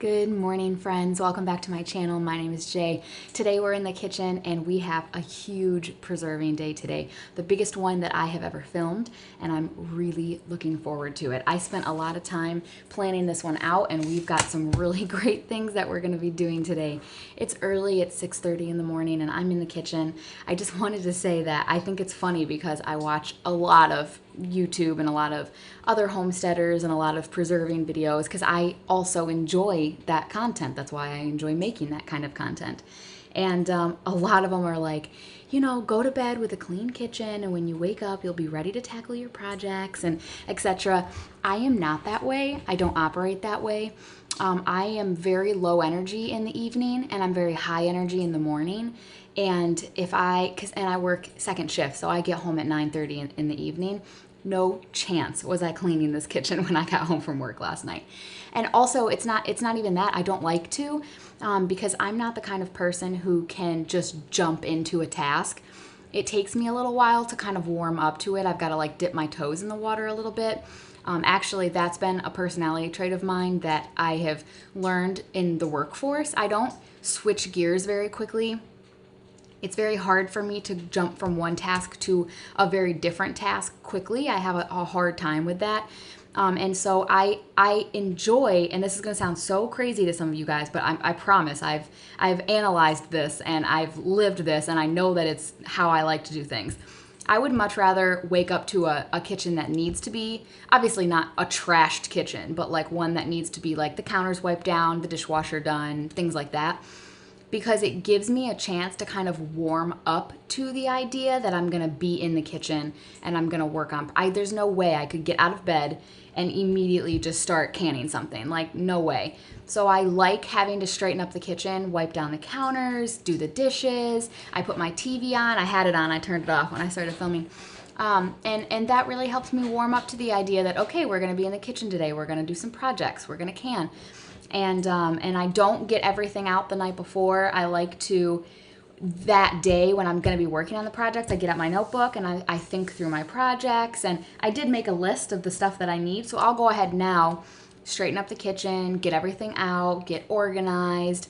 Good morning, friends. Welcome back to my channel. My name is Jay. Today we're in the kitchen and we have a huge preserving day today. The biggest one that I have ever filmed, and I'm really looking forward to it. I spent a lot of time planning this one out and we've got some really great things that we're going to be doing today. It's early, it's 6:30 in the morning and I'm in the kitchen. I just wanted to say that I think it's funny because I watch a lot of YouTube and a lot of other homesteaders and a lot of preserving videos because I also enjoy that content. That's why I enjoy making that kind of content. And a lot of them are like, you know, go to bed with a clean kitchen and when you wake up you'll be ready to tackle your projects and etc. I am not that way. I don't operate that way. I am very low energy in the evening and I'm very high energy in the morning. And I work second shift, so I get home at 9:30 in the evening. No chance was I cleaning this kitchen when I got home from work last night. And also, it's not even that I don't like to, because I'm not the kind of person who can just jump into a task. It takes me a little while to kind of warm up to it. I've got to like dip my toes in the water a little bit. Actually, that's been a personality trait of mine that I have learned in the workforce. I don't switch gears very quickly. It's very hard for me to jump from one task to a very different task quickly. I have a hard time with that. And so I enjoy, and this is going to sound so crazy to some of you guys, but I promise I've analyzed this and I've lived this and I know that it's how I like to do things. I would much rather wake up to a kitchen that needs to be, obviously not a trashed kitchen, but like one that needs to be like the counters wiped down, the dishwasher done, things like that. Because it gives me a chance to kind of warm up to the idea that I'm gonna be in the kitchen and I'm gonna work on, there's no way I could get out of bed and immediately just start canning something, like no way. So I like having to straighten up the kitchen, wipe down the counters, do the dishes. I put my TV on, I had it on, I turned it off when I started filming. And that really helps me warm up to the idea that, okay, we're gonna be in the kitchen today, we're gonna do some projects, we're gonna can. And I don't get everything out the night before. I like to, that day when I'm going to be working on the projects, I get out my notebook and I think through my projects. And I did make a list of the stuff that I need. So I'll go ahead now, straighten up the kitchen, get everything out, get organized.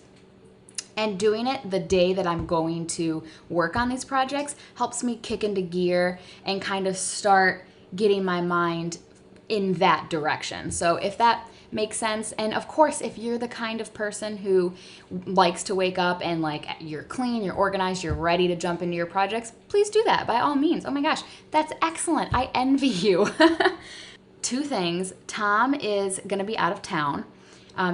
And doing it the day that I'm going to work on these projects helps me kick into gear and kind of start getting my mind in that direction. So if that makes sense. And of course, if you're the kind of person who likes to wake up and like you're clean, you're organized, you're ready to jump into your projects, please do that by all means. Oh my gosh, that's excellent. I envy you. Two things. Tom is going to be out of town.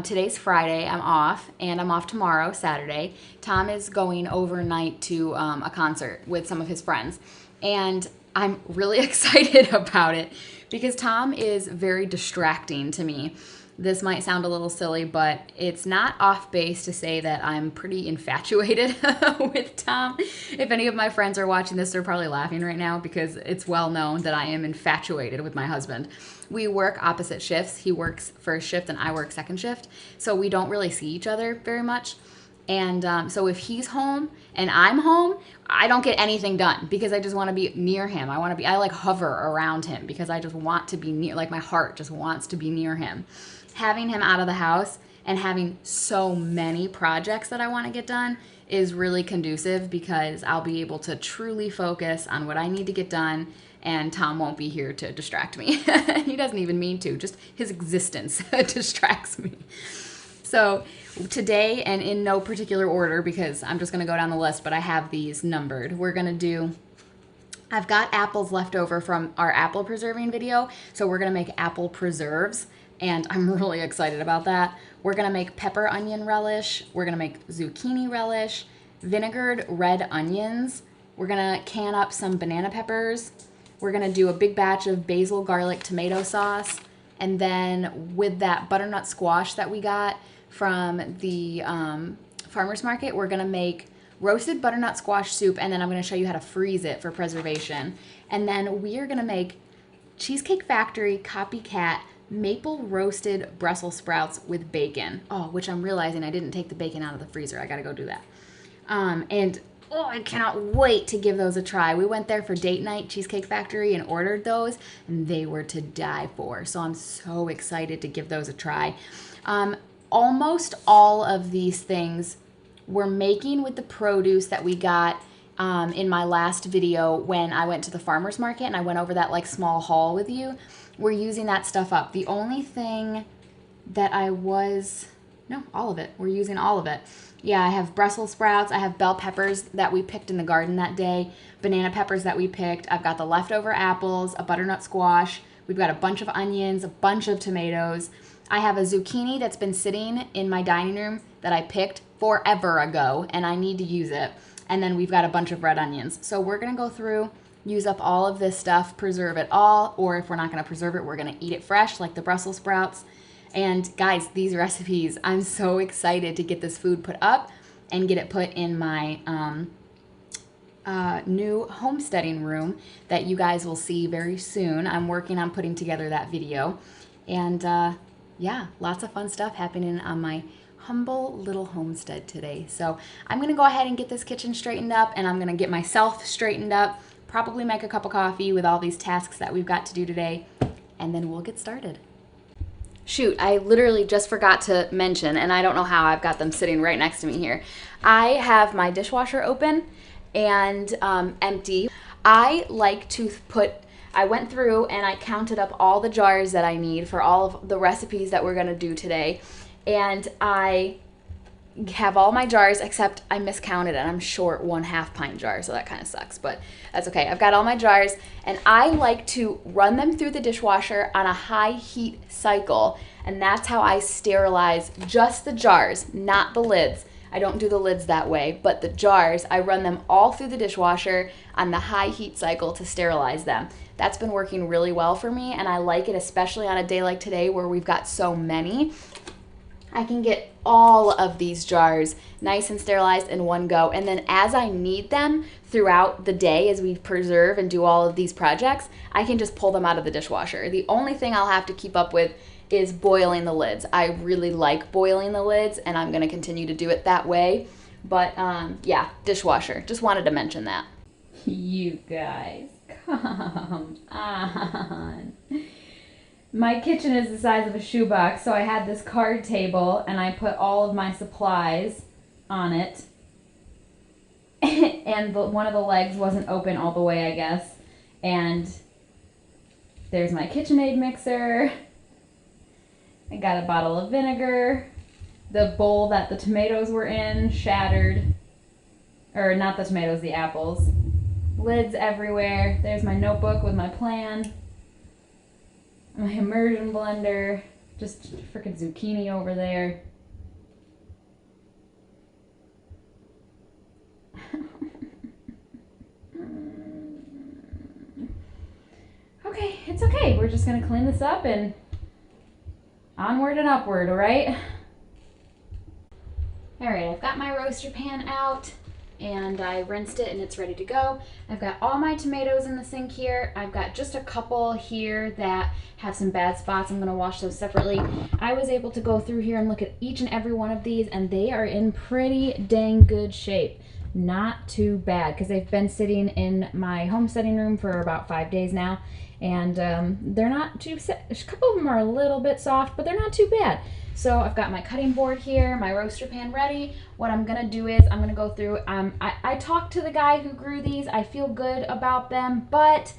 Today's Friday, I'm off, and I'm off tomorrow, Saturday. Tom is going overnight to a concert with some of his friends, and I'm really excited about it because Tom is very distracting to me. This might sound a little silly, but it's not off base to say that I'm pretty infatuated with Tom. If any of my friends are watching this, they're probably laughing right now because it's well known that I am infatuated with my husband. We work opposite shifts. He works first shift and I work second shift, so we don't really see each other very much. And so if he's home and I'm home, I don't get anything done because I just want to be near him. I like hover around him because I just want to be near, like my heart just wants to be near him. Having him out of the house and having so many projects that I want to get done is really conducive because I'll be able to truly focus on what I need to get done and Tom won't be here to distract me. He doesn't even mean to, just his existence distracts me. So today, and in no particular order because I'm just going to go down the list, but I have these numbered. I've got apples left over from our apple preserving video, so we're going to make apple preserves. And I'm really excited about that. We're gonna make pepper onion relish. We're gonna make zucchini relish, vinegared red onions. We're gonna can up some banana peppers. We're gonna do a big batch of basil garlic tomato sauce. And then with that butternut squash that we got from the farmer's market, we're gonna make roasted butternut squash soup. And then I'm gonna show you how to freeze it for preservation. And then we are gonna make Cheesecake Factory copycat maple roasted Brussels sprouts with bacon. Oh, which I'm realizing I didn't take the bacon out of the freezer. I gotta go do that. I cannot wait to give those a try. We went there for date night, Cheesecake Factory, and ordered those, and they were to die for. So I'm so excited to give those a try. almost all of these things we're making with the produce that we got in my last video when I went to the farmer's market and I went over that like small haul with you. We're using that stuff up. The only thing that no, all of it. We're using all of it. Yeah, I have Brussels sprouts. I have bell peppers that we picked in the garden that day, banana peppers that we picked. I've got the leftover apples, a butternut squash. We've got a bunch of onions, a bunch of tomatoes. I have a zucchini that's been sitting in my dining room that I picked forever ago, and I need to use it. And then we've got a bunch of red onions. So we're going to go through, use up all of this stuff, preserve it all, or if we're not going to preserve it, we're going to eat it fresh like the Brussels sprouts. And guys, these recipes, I'm so excited to get this food put up and get it put in my new homesteading room that you guys will see very soon. I'm working on putting together that video. And yeah, lots of fun stuff happening on my humble little homestead today. So I'm going to go ahead and get this kitchen straightened up, and I'm going to get myself straightened up, probably make a cup of coffee with all these tasks that we've got to do today, and then we'll get started. Shoot, I literally just forgot to mention, and I don't know how I've got them sitting right next to me here. I have my dishwasher open and empty. I like to I went through and I counted up all the jars that I need for all of the recipes that we're gonna do today. And I have all my jars except I miscounted and I'm short 1/2 pint jar, so that kind of sucks, but that's okay. I've got all my jars, and I like to run them through the dishwasher on a high heat cycle, and that's how I sterilize just the jars, not the lids. I don't do the lids that way, but the jars, I run them all through the dishwasher on the high heat cycle to sterilize them. That's been working really well for me, and I like it, especially on a day like today where we've got so many. I can get all of these jars nice and sterilized in one go, and then as I need them throughout the day as we preserve and do all of these projects, I can just pull them out of the dishwasher. The only thing I'll have to keep up with is boiling the lids. I really like boiling the lids, and I'm going to continue to do it that way. But yeah, dishwasher. Just wanted to mention that. You guys, come on. My kitchen is the size of a shoebox, so I had this card table and I put all of my supplies on it. And one of the legs wasn't open all the way, I guess. And there's my KitchenAid mixer. I got a bottle of vinegar. The bowl that the tomatoes were in shattered. Or not the tomatoes, the apples. Lids everywhere. There's my notebook with my plan. My immersion blender, just freaking zucchini over there. Okay, it's okay. We're just gonna clean this up and onward and upward, all right? All right, I've got my roaster pan out and I rinsed it and it's ready to go. I've got all my tomatoes in the sink here. I've got just a couple here that have some bad spots. I'm gonna wash those separately. I was able to go through here and look at each and every one of these, and they are in pretty dang good shape. Not too bad, because they've been sitting in my homesteading room for about 5 days now, and they're not too, a couple of them are a little bit soft, but they're not too bad. So I've got my cutting board here, my roaster pan ready. What I'm gonna do is I'm gonna go through, I talked to the guy who grew these. I feel good about them, but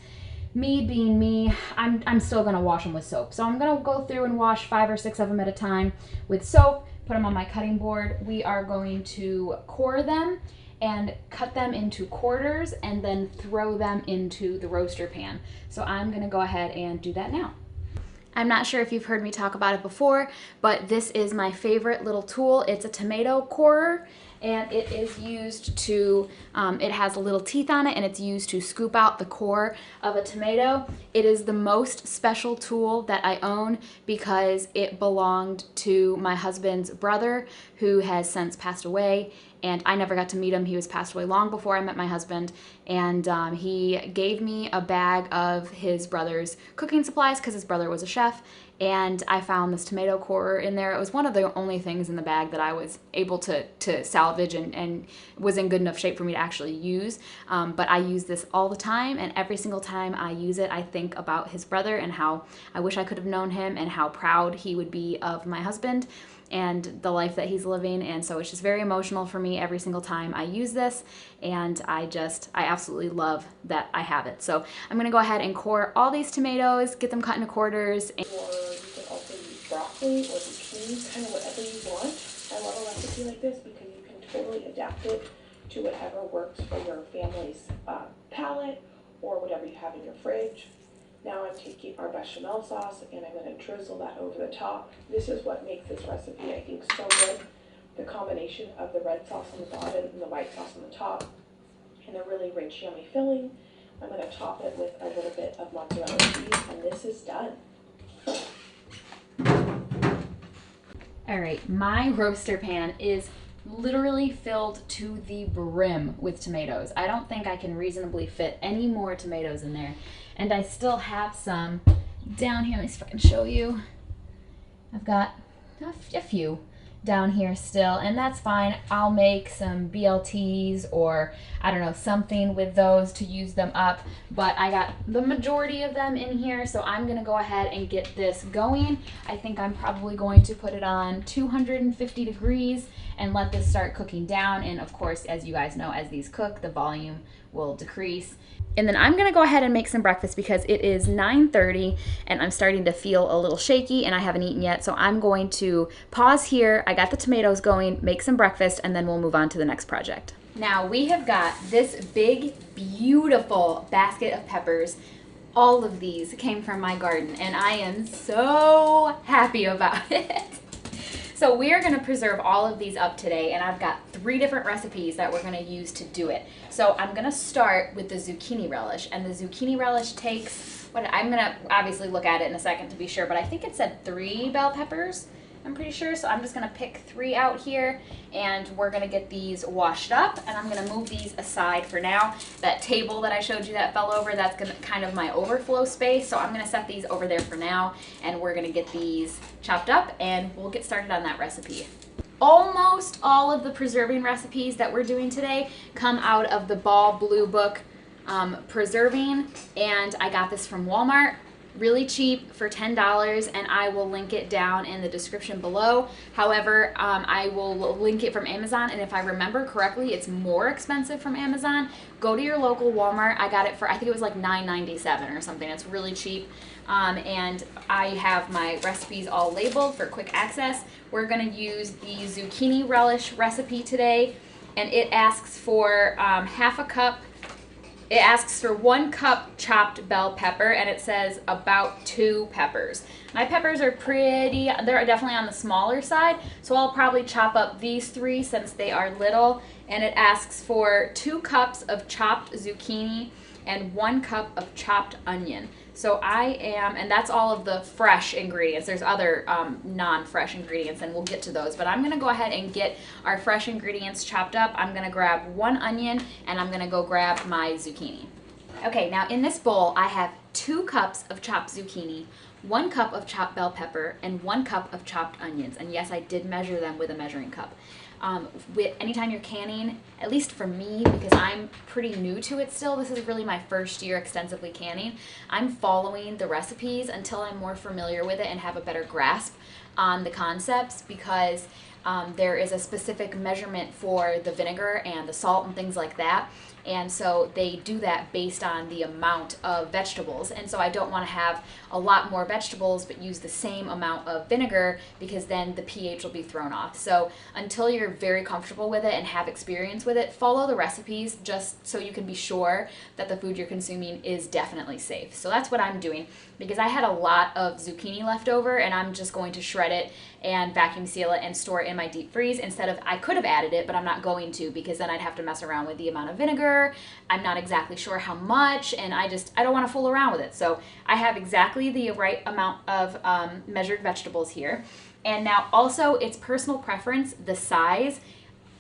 me being me, I'm still gonna wash them with soap. So I'm gonna go through and wash 5 or 6 of them at a time with soap, put them on my cutting board. We are going to core them and cut them into quarters and then throw them into the roaster pan. So I'm gonna go ahead and do that now. I'm not sure if you've heard me talk about it before, but this is my favorite little tool. It's a tomato corer, and it is used to, it has little teeth on it, and it's used to scoop out the core of a tomato. It is the most special tool that I own because it belonged to my husband's brother, who has since passed away, and I never got to meet him. He was passed away long before I met my husband, and he gave me a bag of his brother's cooking supplies because his brother was a chef, and I found this tomato corer in there. It was one of the only things in the bag that I was able to salvage and was in good enough shape for me to actually use, but I use this all the time, and every single time I use it, I think about his brother and how I wish I could have known him and how proud he would be of my husband. and the life that he's living. And so it's just very emotional for me every single time I use this. And I absolutely love that I have it. So I'm gonna go ahead and core all these tomatoes, get them cut into quarters. Or you can also use broccoli or zucchini, kind of whatever you want. I love a recipe like this because you can totally adapt it to whatever works for your family's palate or whatever you have in your fridge. Now I'm taking our bechamel sauce and I'm going to drizzle that over the top. This is what makes this recipe, I think, so good. The combination of the red sauce on the bottom and the white sauce on the top, and a really rich, yummy filling. I'm going to top it with a little bit of mozzarella cheese, and this is done. All right, my roaster pan is literally filled to the brim with tomatoes. I don't think I can reasonably fit any more tomatoes in there. And I still have some down here. Let me see if I can show you. I've got a few down here still, and that's fine. I'll make some BLTs or I don't know, something with those to use them up, but I got the majority of them in here, so I'm gonna go ahead and get this going. I think I'm probably going to put it on 250 degrees and let this start cooking down, and of course, as you guys know, as these cook, the volume will decrease. And then I'm gonna go ahead and make some breakfast because it is 9:30 and I'm starting to feel a little shaky and I haven't eaten yet. So I'm going to pause here. I got the tomatoes going, make some breakfast, and then we'll move on to the next project. Now we have got this big, beautiful basket of peppers. All of these came from my garden and I am so happy about it. So we are gonna preserve all of these up today, and I've got 3 different recipes that we're gonna use to do it. So I'm gonna start with the zucchini relish, and the zucchini relish takes, I'm gonna obviously look at it in a second to be sure, but I think it said 3 bell peppers, I'm pretty sure. So I'm just gonna pick 3 out here, and we're gonna get these washed up, and I'm gonna move these aside for now. That table that I showed you that fell over, that's gonna kind of my overflow space, so I'm gonna set these over there for now, and we're gonna get these chopped up, and we'll get started on that recipe. Almost all of the preserving recipes that we're doing today come out of the Ball Blue Book preserving, and I got this from Walmart. Really cheap for $10, and I will link it down in the description below. However, I will link it from Amazon, and if I remember correctly, it's more expensive from Amazon. Go to your local Walmart. I got it for, I think it was like $9.97 or something. It's really cheap. And I have my recipes all labeled for quick access. We're gonna use the zucchini relish recipe today, and it asks for half a cup. It asks for 1 cup chopped bell pepper, and it says about 2 peppers. My peppers are they're definitely on the smaller side, so I'll probably chop up these 3 since they are little. And it asks for 2 cups of chopped zucchini and 1 cup of chopped onion. So and that's all of the fresh ingredients. There's other non-fresh ingredients, and we'll get to those. But I'm gonna go ahead and get our fresh ingredients chopped up. I'm gonna grab 1 onion, and I'm gonna go grab my zucchini. Okay, now in this bowl, I have 2 cups of chopped zucchini, 1 cup of chopped bell pepper, and 1 cup of chopped onions. And yes, I did measure them with a measuring cup. Anytime you're canning, at least for me, because I'm pretty new to it still, this is really my first year extensively canning, I'm following the recipes until I'm more familiar with it and have a better grasp on the concepts, because there is a specific measurement for the vinegar and the salt and things like that. And so they do that based on the amount of vegetables. And so I don't want to have a lot more vegetables but use the same amount of vinegar, because then the pH will be thrown off. So until you're very comfortable with it and have experience with it, follow the recipes just so you can be sure that the food you're consuming is definitely safe. So that's what I'm doing, because I had a lot of zucchini left over, and I'm just going to shred it and vacuum seal it and store it in my deep freeze instead of, I could have added it, but I'm not going to, because then I'd have to mess around with the amount of vinegar. I'm not exactly sure how much, and I don't want to fool around with it. So I have exactly the right amount of measured vegetables here. And now also, it's personal preference, the size.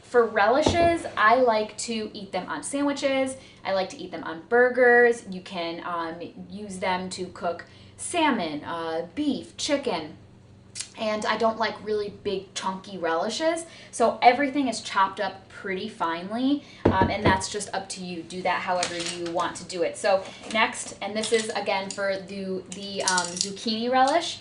For relishes, I like to eat them on sandwiches. I like to eat them on burgers. You can use them to cook salmon, beef, chicken. And I don't like really big chunky relishes, so everything is chopped up pretty finely, and that's just up to you. Do that however you want to do it. So next, and this is again for the zucchini relish,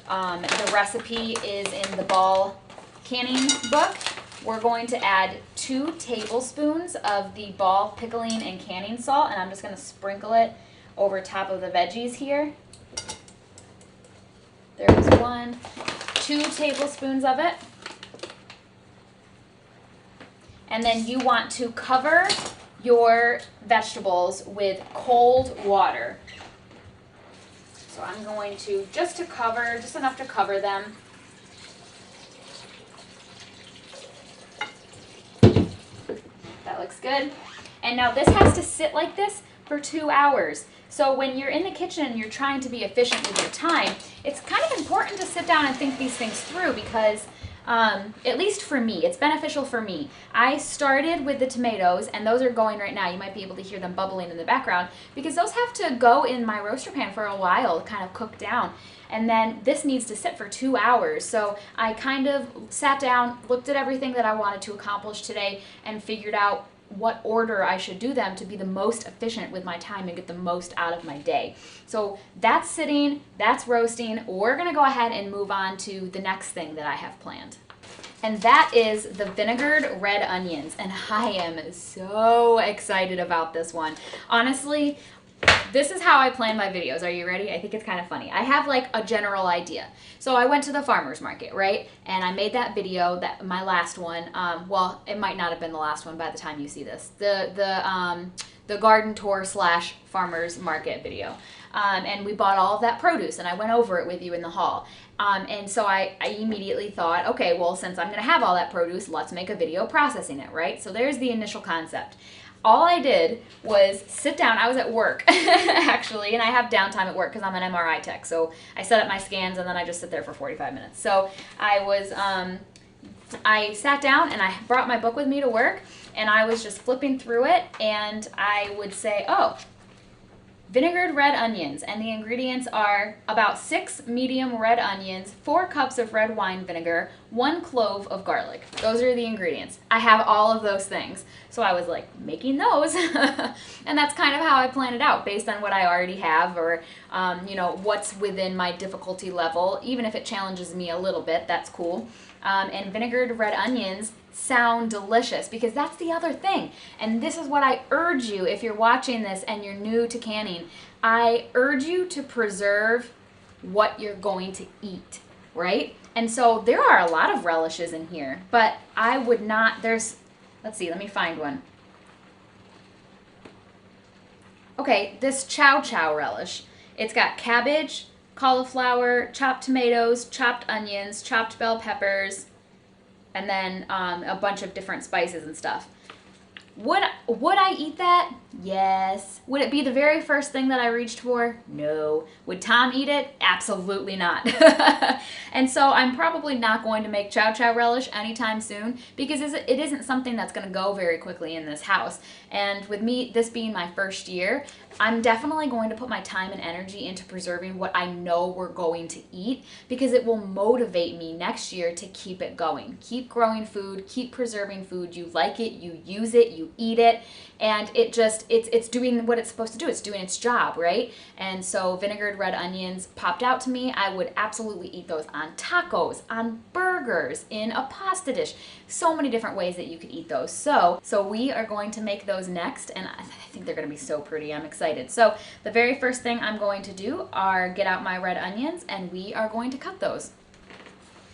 the recipe is in the Ball canning book, we're going to add 2 tablespoons of the ball pickling and canning salt, and I'm just going to sprinkle it over top of the veggies here. There's 1, 2 tablespoons of it. And then you want to cover your vegetables with cold water. So I'm going to, just enough to cover them. That looks good. And now this has to sit like this for 2 hours. So when you're in the kitchen and you're trying to be efficient with your time, it's kind of important to sit down and think these things through because at least for me, it's beneficial for me. I started with the tomatoes, and those are going right now. You might be able to hear them bubbling in the background because those have to go in my roaster pan for a while, kind of cook down. And then this needs to sit for 2 hours. So I kind of sat down, looked at everything that I wanted to accomplish today, and figured out what order I should do them to be the most efficient with my time and get the most out of my day. So that's sitting, that's roasting. We're gonna go ahead and move on to the next thing that I have planned. And that is the vinegared red onions. And I am so excited about this one. Honestly, this is how I plan my videos. Are you ready? I think it's kind of funny. I have like a general idea. So I went to the farmer's market, right? And I made that video, my last one. Well, it might not have been the last one by the time you see this. The garden tour / farmer's market video. And we bought all of that produce, and I went over it with you in the haul. And so I immediately thought, okay, well, since I'm going to have all that produce, let's make a video processing it, right? So there's the initial concept. All I did was sit down. I was at work, actually, and I have downtime at work because I'm an MRI tech. So I set up my scans, and then I just sit there for 45 minutes. So I sat down, and I brought my book with me to work, and I was just flipping through it, and I would say, oh, vinegared red onions, and the ingredients are about 6 medium red onions, 4 cups of red wine vinegar, 1 clove of garlic. Those are the ingredients. I have all of those things. So I was like making those and that's kind of how I plan it out based on what I already have or you know, what's within my difficulty level. Even if it challenges me a little bit, that's cool. And vinegared red onions sound delicious because that's the other thing. And this is what I urge you if you're watching this and you're new to canning. I urge you to preserve what you're going to eat, right? And so there are a lot of relishes in here, but I would not, let's see, let me find one. Okay, this chow chow relish. It's got cabbage, cauliflower, chopped tomatoes, chopped onions, chopped bell peppers, and then a bunch of different spices and stuff. Would I eat that? Yes. Would it be the very first thing that I reached for? No. Would Tom eat it? Absolutely not. And so I'm probably not going to make chow chow relish anytime soon because it isn't something that's going to go very quickly in this house. And with me, this being my first year, I'm definitely going to put my time and energy into preserving what I know we're going to eat because it will motivate me next year to keep it going. Keep growing food, keep preserving food. You like it, you use it, you eat it, and it's doing what it's supposed to do. It's doing its job, right? And so vinegared red onions popped out to me. I would absolutely eat those on tacos, on burgers, in a pasta dish. So many different ways that you could eat those. So we are going to make those next, and I think they're going to be so pretty. I'm excited. So the very first thing I'm going to do are get out my red onions, and we are going to cut those.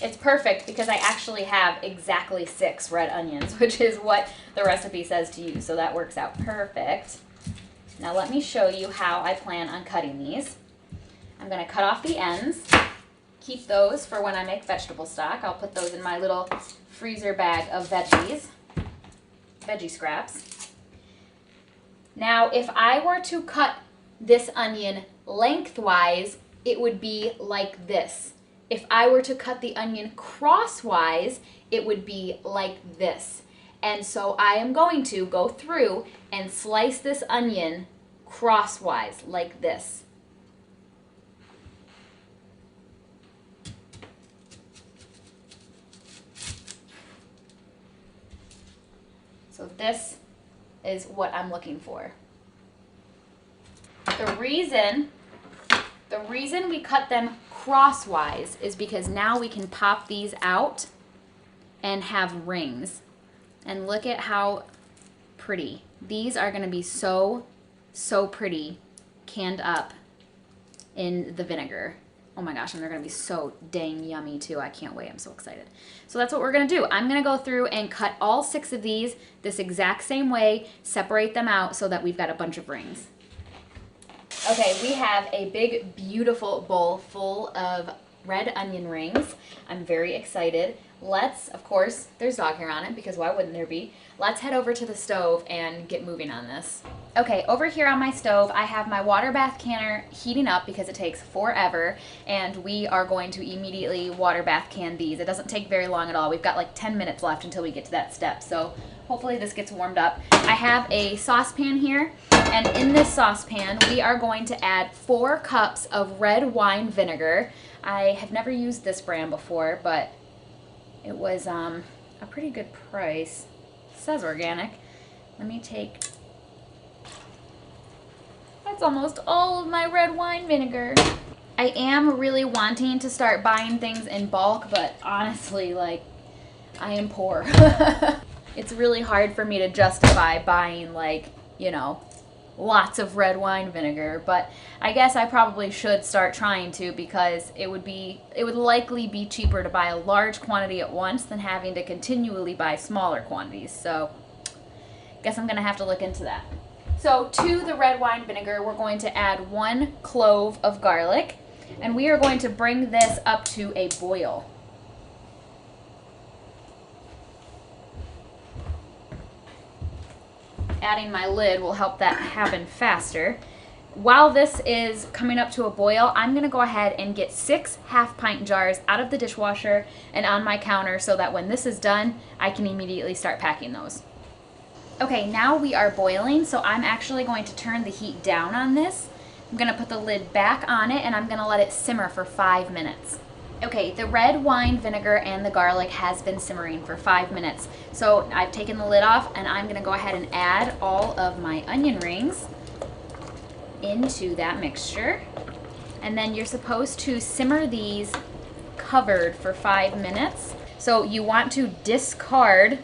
It's perfect because I actually have exactly 6 red onions, which is what the recipe says to use, so that works out perfect. Now let me show you how I plan on cutting these. I'm going to cut off the ends, keep those for when I make vegetable stock. I'll put those in my little freezer bag of veggie scraps. Now if I were to cut this onion lengthwise, it would be like this. If I were to cut the onion crosswise, it would be like this. And so I am going to go through and slice this onion crosswise like this. So this is what I'm looking for. The reason we cut them crosswise is because now we can pop these out and have rings. And look at how pretty. These are gonna be so pretty canned up in the vinegar. Oh my gosh, and they're gonna be so dang yummy too. I can't wait, I'm so excited. So that's what we're gonna do. I'm gonna go through and cut all 6 of these this exact same way, separate them out so that we've got a bunch of rings. Okay, we have a big, beautiful bowl full of red onion rings. I'm very excited. Let's, of course, there's dog hair on it because why wouldn't there be? Let's head over to the stove and get moving on this. Okay, over here on my stove, I have my water bath canner heating up because it takes forever, and we are going to immediately water bath can these. It doesn't take very long at all. We've got like 10 minutes left until we get to that step, so hopefully this gets warmed up. I have a saucepan here, and in this saucepan, we are going to add 4 cups of red wine vinegar. I have never used this brand before, but it was a pretty good price. It says organic. Let me take... That's almost all of my red wine vinegar. I am really wanting to start buying things in bulk, but honestly, like, I am poor. It's really hard for me to justify buying, like, you know, lots of red wine vinegar, but I guess I probably should start trying to, because it would likely be cheaper to buy a large quantity at once than having to continually buy smaller quantities. So I guess I'm gonna have to look into that. So to the red wine vinegar, we're going to add 1 clove of garlic, and we are going to bring this up to a boil. Adding my lid will help that happen faster. While this is coming up to a boil, I'm gonna go ahead and get 6 half-pint jars out of the dishwasher and on my counter so that when this is done, I can immediately start packing those. Okay, now we are boiling, so I'm actually going to turn the heat down on this. I'm gonna put the lid back on it and I'm gonna let it simmer for 5 minutes. Okay, the red wine vinegar and the garlic has been simmering for 5 minutes. So I've taken the lid off and I'm gonna go ahead and add all of my onion rings into that mixture. And then you're supposed to simmer these covered for 5 minutes. So you want to discard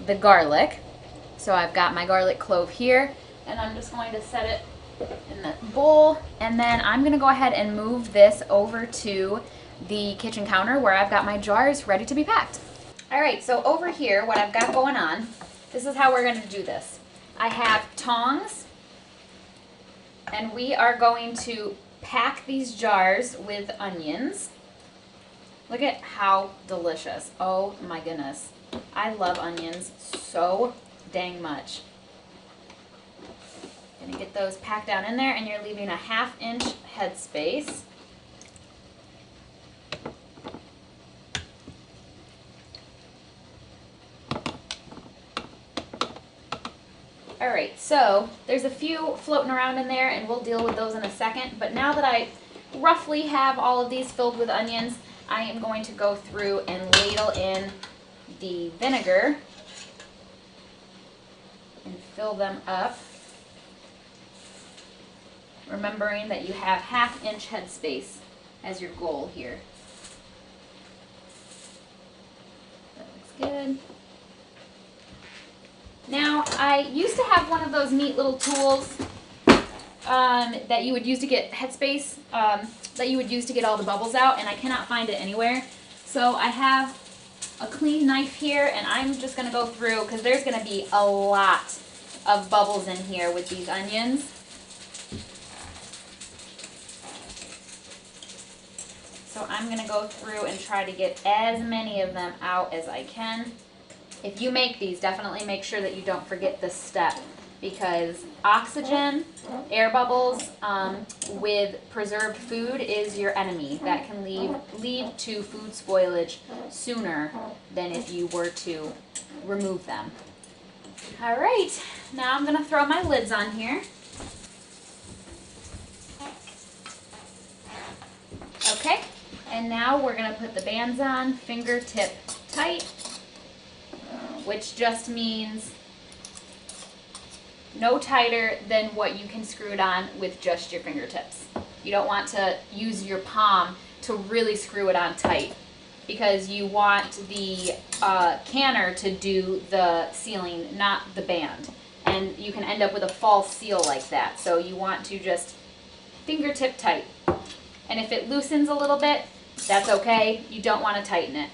the garlic. So I've got my garlic clove here, and I'm just going to set it in the bowl. And then I'm gonna go ahead and move this over to the kitchen counter where I've got my jars ready to be packed. All right, so over here, what I've got going on, this is how we're gonna do this. I have tongs, and we are going to pack these jars with onions. Look at how delicious. Oh my goodness. I love onions so dang much. Gonna get those packed down in there, and you're leaving a 1/2 inch headspace. All right, so there's a few floating around in there, and we'll deal with those in a second. But now that I roughly have all of these filled with onions, I am going to go through and ladle in the vinegar and fill them up, remembering that you have 1/2 inch headspace as your goal here. That looks good. Now, I used to have one of those neat little tools that you would use to get headspace, that you would use to get all the bubbles out, and I cannot find it anywhere. So I have a clean knife here, and I'm just going to go through, because there's going to be a lot of bubbles in here with these onions. So I'm going to go through and try to get as many of them out as I can. If you make these, definitely make sure that you don't forget this step, because oxygen, air bubbles with preserved food is your enemy. That can lead to food spoilage sooner than if you were to remove them. All right, now I'm going to throw my lids on here. Okay, and now we're going to put the bands on fingertip tight, which just means no tighter than what you can screw it on with just your fingertips. You don't want to use your palm to really screw it on tight. because you want the canner to do the sealing, not the band. And you can end up with a false seal like that. So you want to just fingertip tight. And if it loosens a little bit, that's okay. You don't want to tighten it.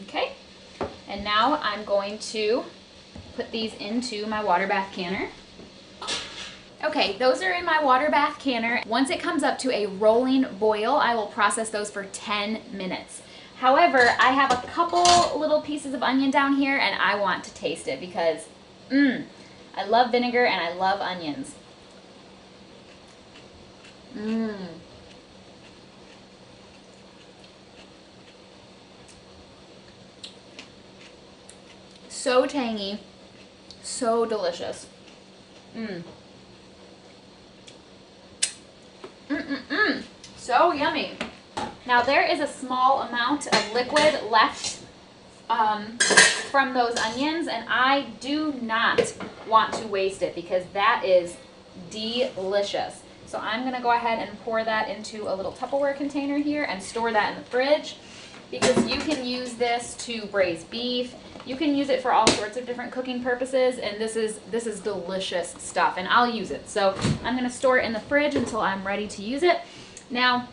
Okay, and now I'm going to put these into my water bath canner. Okay, those are in my water bath canner. Once it comes up to a rolling boil, I will process those for 10 minutes. However, I have a couple little pieces of onion down here and I want to taste it because, I love vinegar and I love onions. So tangy, so delicious. So yummy. Now there is a small amount of liquid left from those onions, and I do not want to waste it because that is delicious. So I'm gonna go ahead and pour that into a little Tupperware container here and store that in the fridge, because you can use this to braise beef. You can use it for all sorts of different cooking purposes, and this is delicious stuff, and I'll use it. So I'm gonna store it in the fridge until I'm ready to use it. Now,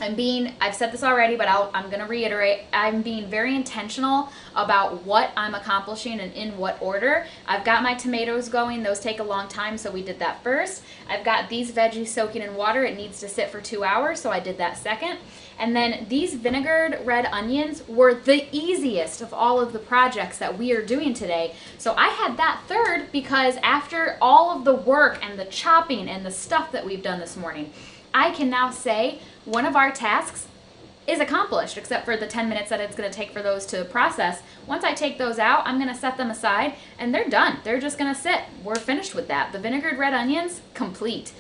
I've said this already, but I'm gonna reiterate, I'm being very intentional about what I'm accomplishing and in what order. I've got my tomatoes going, those take a long time, so we did that first. I've got these veggies soaking in water, it needs to sit for 2 hours, so I did that second. And then these vinegared red onions were the easiest of all of the projects that we are doing today. So I had that third because after all of the work and the chopping and the stuff that we've done this morning, I can now say one of our tasks is accomplished, except for the 10 minutes that it's going to take for those to process. Once I take those out, I'm going to set them aside and they're done. They're just going to sit. We're finished with that. The vinegared red onions, complete.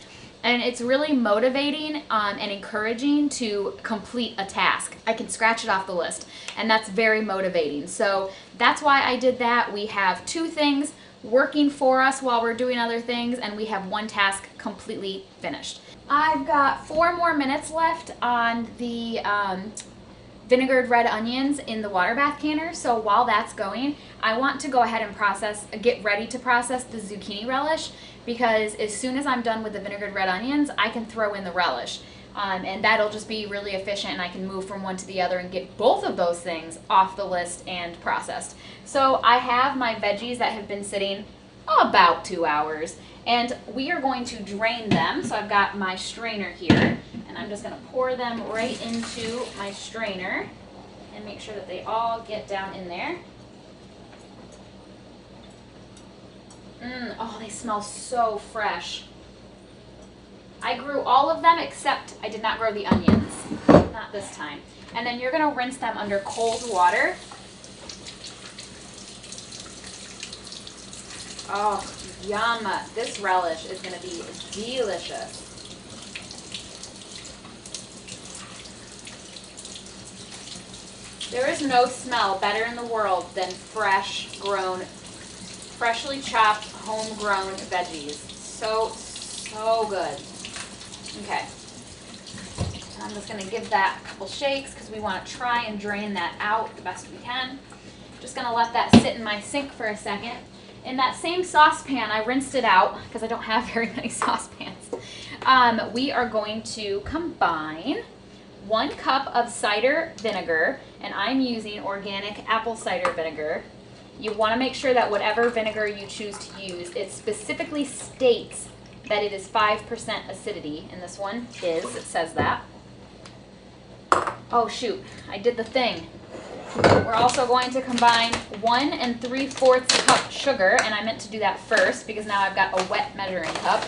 And it's really motivating and encouraging to complete a task. I can scratch it off the list, and that's very motivating. So that's why I did that. We have 2 things working for us while we're doing other things, and we have 1 task completely finished. I've got 4 more minutes left on the vinegared red onions in the water bath canner. So while that's going, I want to go ahead and get ready to process the zucchini relish, because as soon as I'm done with the vinegared red onions, I can throw in the relish. And that'll just be really efficient, and I can move from one to the other and get both of those things off the list and processed. So I have my veggies that have been sitting about 2 hours, and we are going to drain them. So I've got my strainer here, and I'm just going to pour them right into my strainer and make sure that they all get down in there. Oh, they smell so fresh. I grew all of them except I did not grow the onions. Not this time. And then you're going to rinse them under cold water. Oh, yum. This relish is going to be delicious. There is no smell better in the world than freshly chopped, homegrown veggies. So good. Okay. And I'm just going to give that a couple shakes because we want to try and drain that out the best we can. Just going to let that sit in my sink for a second. In that same saucepan, I rinsed it out because I don't have very many saucepans. We are going to combine 1 cup of cider vinegar, and I'm using organic apple cider vinegar. You want to make sure that whatever vinegar you choose to use, it specifically states that it is 5% acidity, and this one is, it says that. Oh shoot, I did the thing. We're also going to combine 1 3/4 cup sugar, and I meant to do that first because now I've got a wet measuring cup.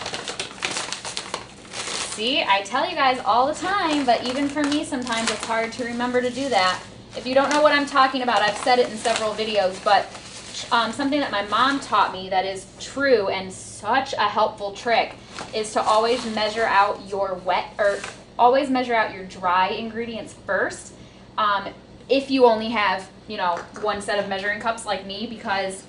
See, I tell you guys all the time, but even for me sometimes it's hard to remember to do that. If you don't know what I'm talking about, I've said it in several videos, but something that my mom taught me that is true and such a helpful trick is to always measure out your always measure out your dry ingredients first. If you only have, 1 set of measuring cups like me, because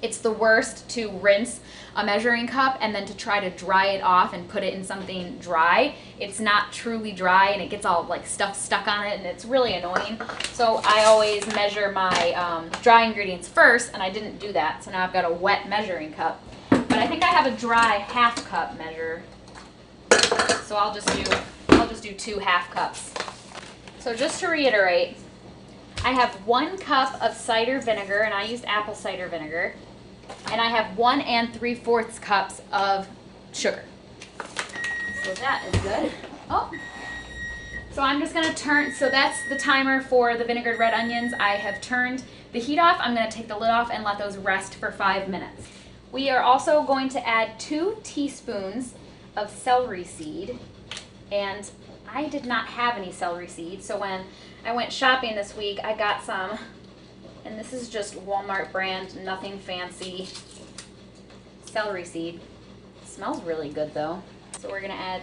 It's the worst to rinse a measuring cup and then to try to dry it off and put it in something dry. It's not truly dry and it gets all like stuff stuck on it and it's really annoying. So I always measure my dry ingredients first, and I didn't do that. So now I've got a wet measuring cup. But I think I have a dry half cup measure. So I'll just do 2 half cups. So just to reiterate, I have 1 cup of cider vinegar, and I used apple cider vinegar. And I have 1 3/4 cups of sugar. So that is good. Oh, so I'm just gonna turn, so that's the timer for the vinegared red onions. I have turned the heat off. I'm gonna take the lid off and let those rest for 5 minutes. We are also going to add 2 teaspoons of celery seed. And I did not have any celery seed, so when I went shopping this week, I got some. And this is just Walmart brand, nothing fancy, celery seed. It smells really good though. So we're gonna add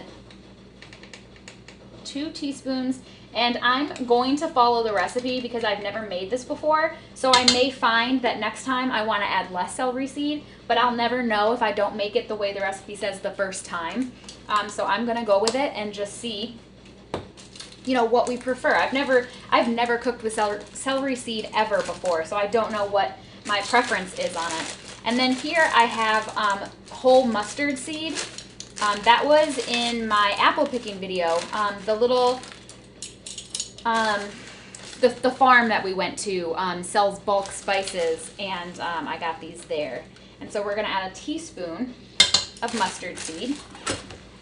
2 teaspoons, and I'm going to follow the recipe because I've never made this before. So I may find that next time I wanna add less celery seed, but I'll never know if I don't make it the way the recipe says the first time. So I'm gonna go with it and just see, you know, what we prefer. I've never cooked with celery seed ever before, so I don't know what my preference is on it. And then here I have whole mustard seed. That was in my apple picking video. The little, the farm that we went to sells bulk spices, and I got these there. And so we're gonna add a teaspoon of mustard seed.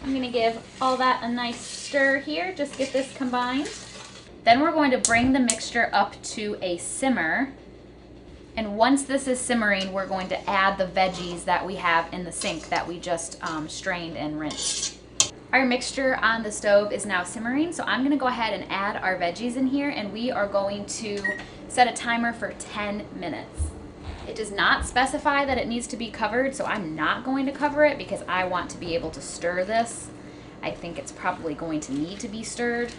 I'm gonna give all that a nice stir here, just get this combined. Then we're going to bring the mixture up to a simmer. And once this is simmering, we're going to add the veggies that we have in the sink that we just strained and rinsed. Our mixture on the stove is now simmering, so I'm gonna go ahead and add our veggies in here, and we are going to set a timer for 10 minutes. It does not specify that it needs to be covered, so I'm not going to cover it because I want to be able to stir this. I think it's probably going to need to be stirred.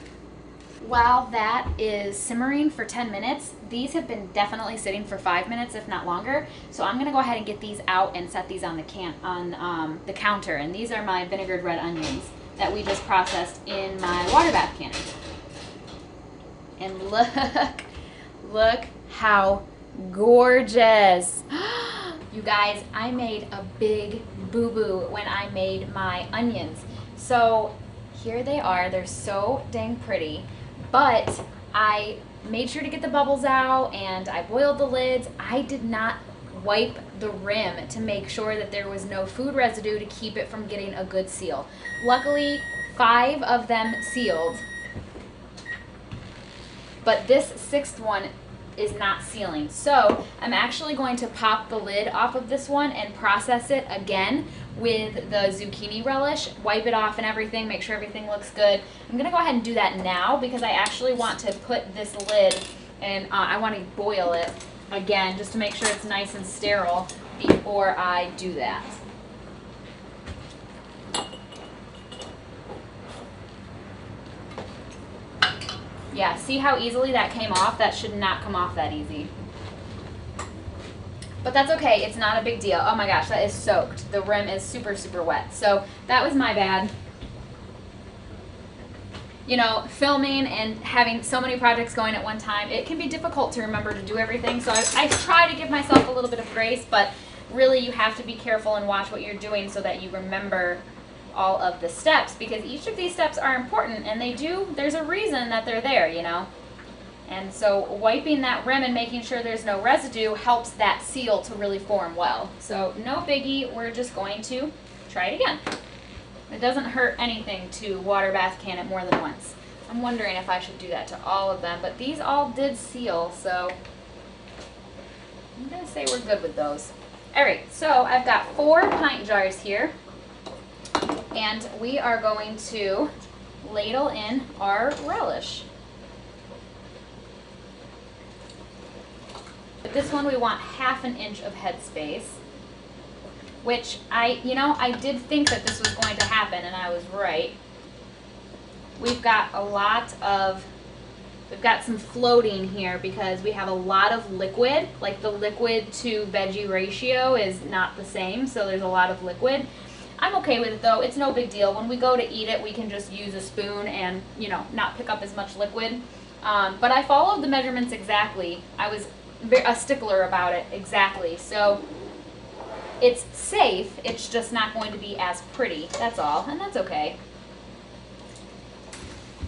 While that is simmering for 10 minutes, these have been definitely sitting for 5 minutes, if not longer. So I'm gonna go ahead and get these out and set these on the counter. And these are my vinegared red onions that we just processed in my water bath cannon. And look how gorgeous. You guys, I made a big boo-boo when I made my onions. So here they are. They're so dang pretty, but I made sure to get the bubbles out and I boiled the lids. I did not wipe the rim to make sure that there was no food residue to keep it from getting a good seal. Luckily, 5 of them sealed, but this 6th one is not sealing. So I'm actually going to pop the lid off of this one and process it again with the zucchini relish, wipe it off and everything, make sure everything looks good. I'm gonna go ahead and do that now because I actually want to put this lid and I want to boil it again just to make sure it's nice and sterile before I do that. Yeah, see how easily that came off? That should not come off that easy. But that's okay, it's not a big deal. Oh my gosh, that is soaked. The rim is super, super wet. So that was my bad. You know, filming and having so many projects going at one time, it can be difficult to remember to do everything. So I try to give myself a little bit of grace, but really you have to be careful and watch what you're doing so that you remember all of the steps, because each of these steps are important and there's a reason that they're there, you know. And so wiping that rim and making sure there's no residue helps that seal to really form well. So no biggie, we're just going to try it again. It doesn't hurt anything to water bath can it more than once. I'm wondering if I should do that to all of them, but these all did seal, so I'm gonna say we're good with those. All right, so I've got 4 pint jars here, and we are going to ladle in our relish. This one we want 1/2 inch of headspace, which I did think that this was going to happen, and I was right. We've got a lot of We've got some floating here because we have a lot of liquid. Like the liquid to veggie ratio is not the same, so there's a lot of liquid. I'm okay with it though, it's no big deal. When we go to eat it, we can just use a spoon and, you know, not pick up as much liquid. But I followed the measurements exactly. I was a stickler about it exactly. So it's safe, it's just not going to be as pretty, that's all, and that's okay.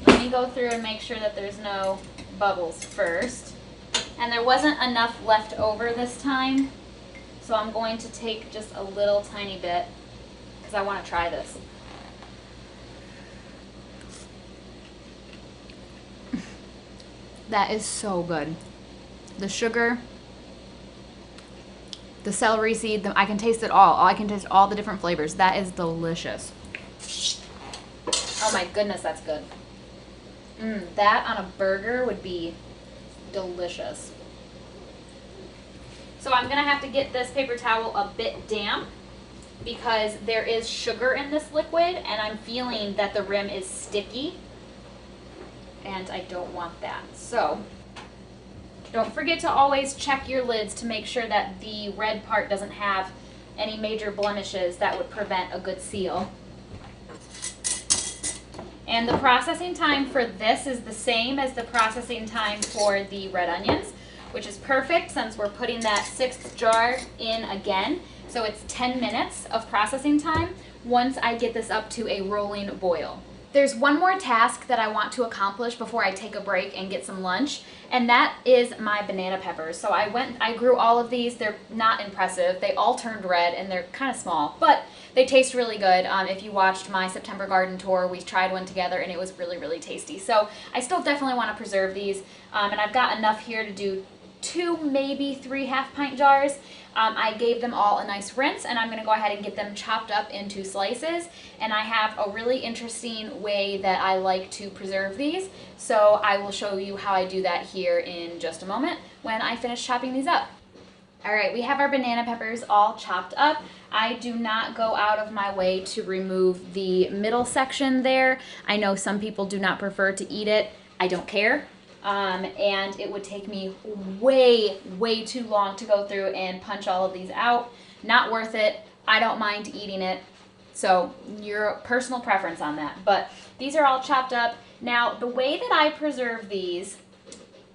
Let me go through and make sure that there's no bubbles first. And there wasn't enough left over this time, so I'm going to take just a little tiny bit because I want to try this. That is so good. The sugar, the celery seed, I can taste it all. I can taste all the different flavors. That is delicious. Oh my goodness, that's good. That on a burger would be delicious. So I'm gonna have to get this paper towel a bit damp because there is sugar in this liquid and I'm feeling that the rim is sticky and I don't want that. So don't forget to always check your lids to make sure that the red part doesn't have any major blemishes that would prevent a good seal. And the processing time for this is the same as the processing time for the red onions, which is perfect since we're putting that 6th jar in again. So it's 10 minutes of processing time once I get this up to a rolling boil. There's one more task that I want to accomplish before I take a break and get some lunch, and that is my banana peppers. So I grew all of these. They're not impressive. They all turned red and they're kind of small, but they taste really good. If you watched my September garden tour, we tried one together and it was really, really tasty. So I still definitely want to preserve these, and I've got enough here to do 2, maybe 3 half-pint jars. I gave them all a nice rinse, and I'm going to go ahead and get them chopped up into slices. And I have a really interesting way that I like to preserve these, so I will show you how I do that here in just a moment when I finish chopping these up. Alright, we have our banana peppers all chopped up. I do not go out of my way to remove the middle section there. I know some people do not prefer to eat it. I don't care. And it would take me way, way too long to go through and punch all of these out. Not worth it. I don't mind eating it. So your personal preference on that. But these are all chopped up. Now, the way that I preserve these,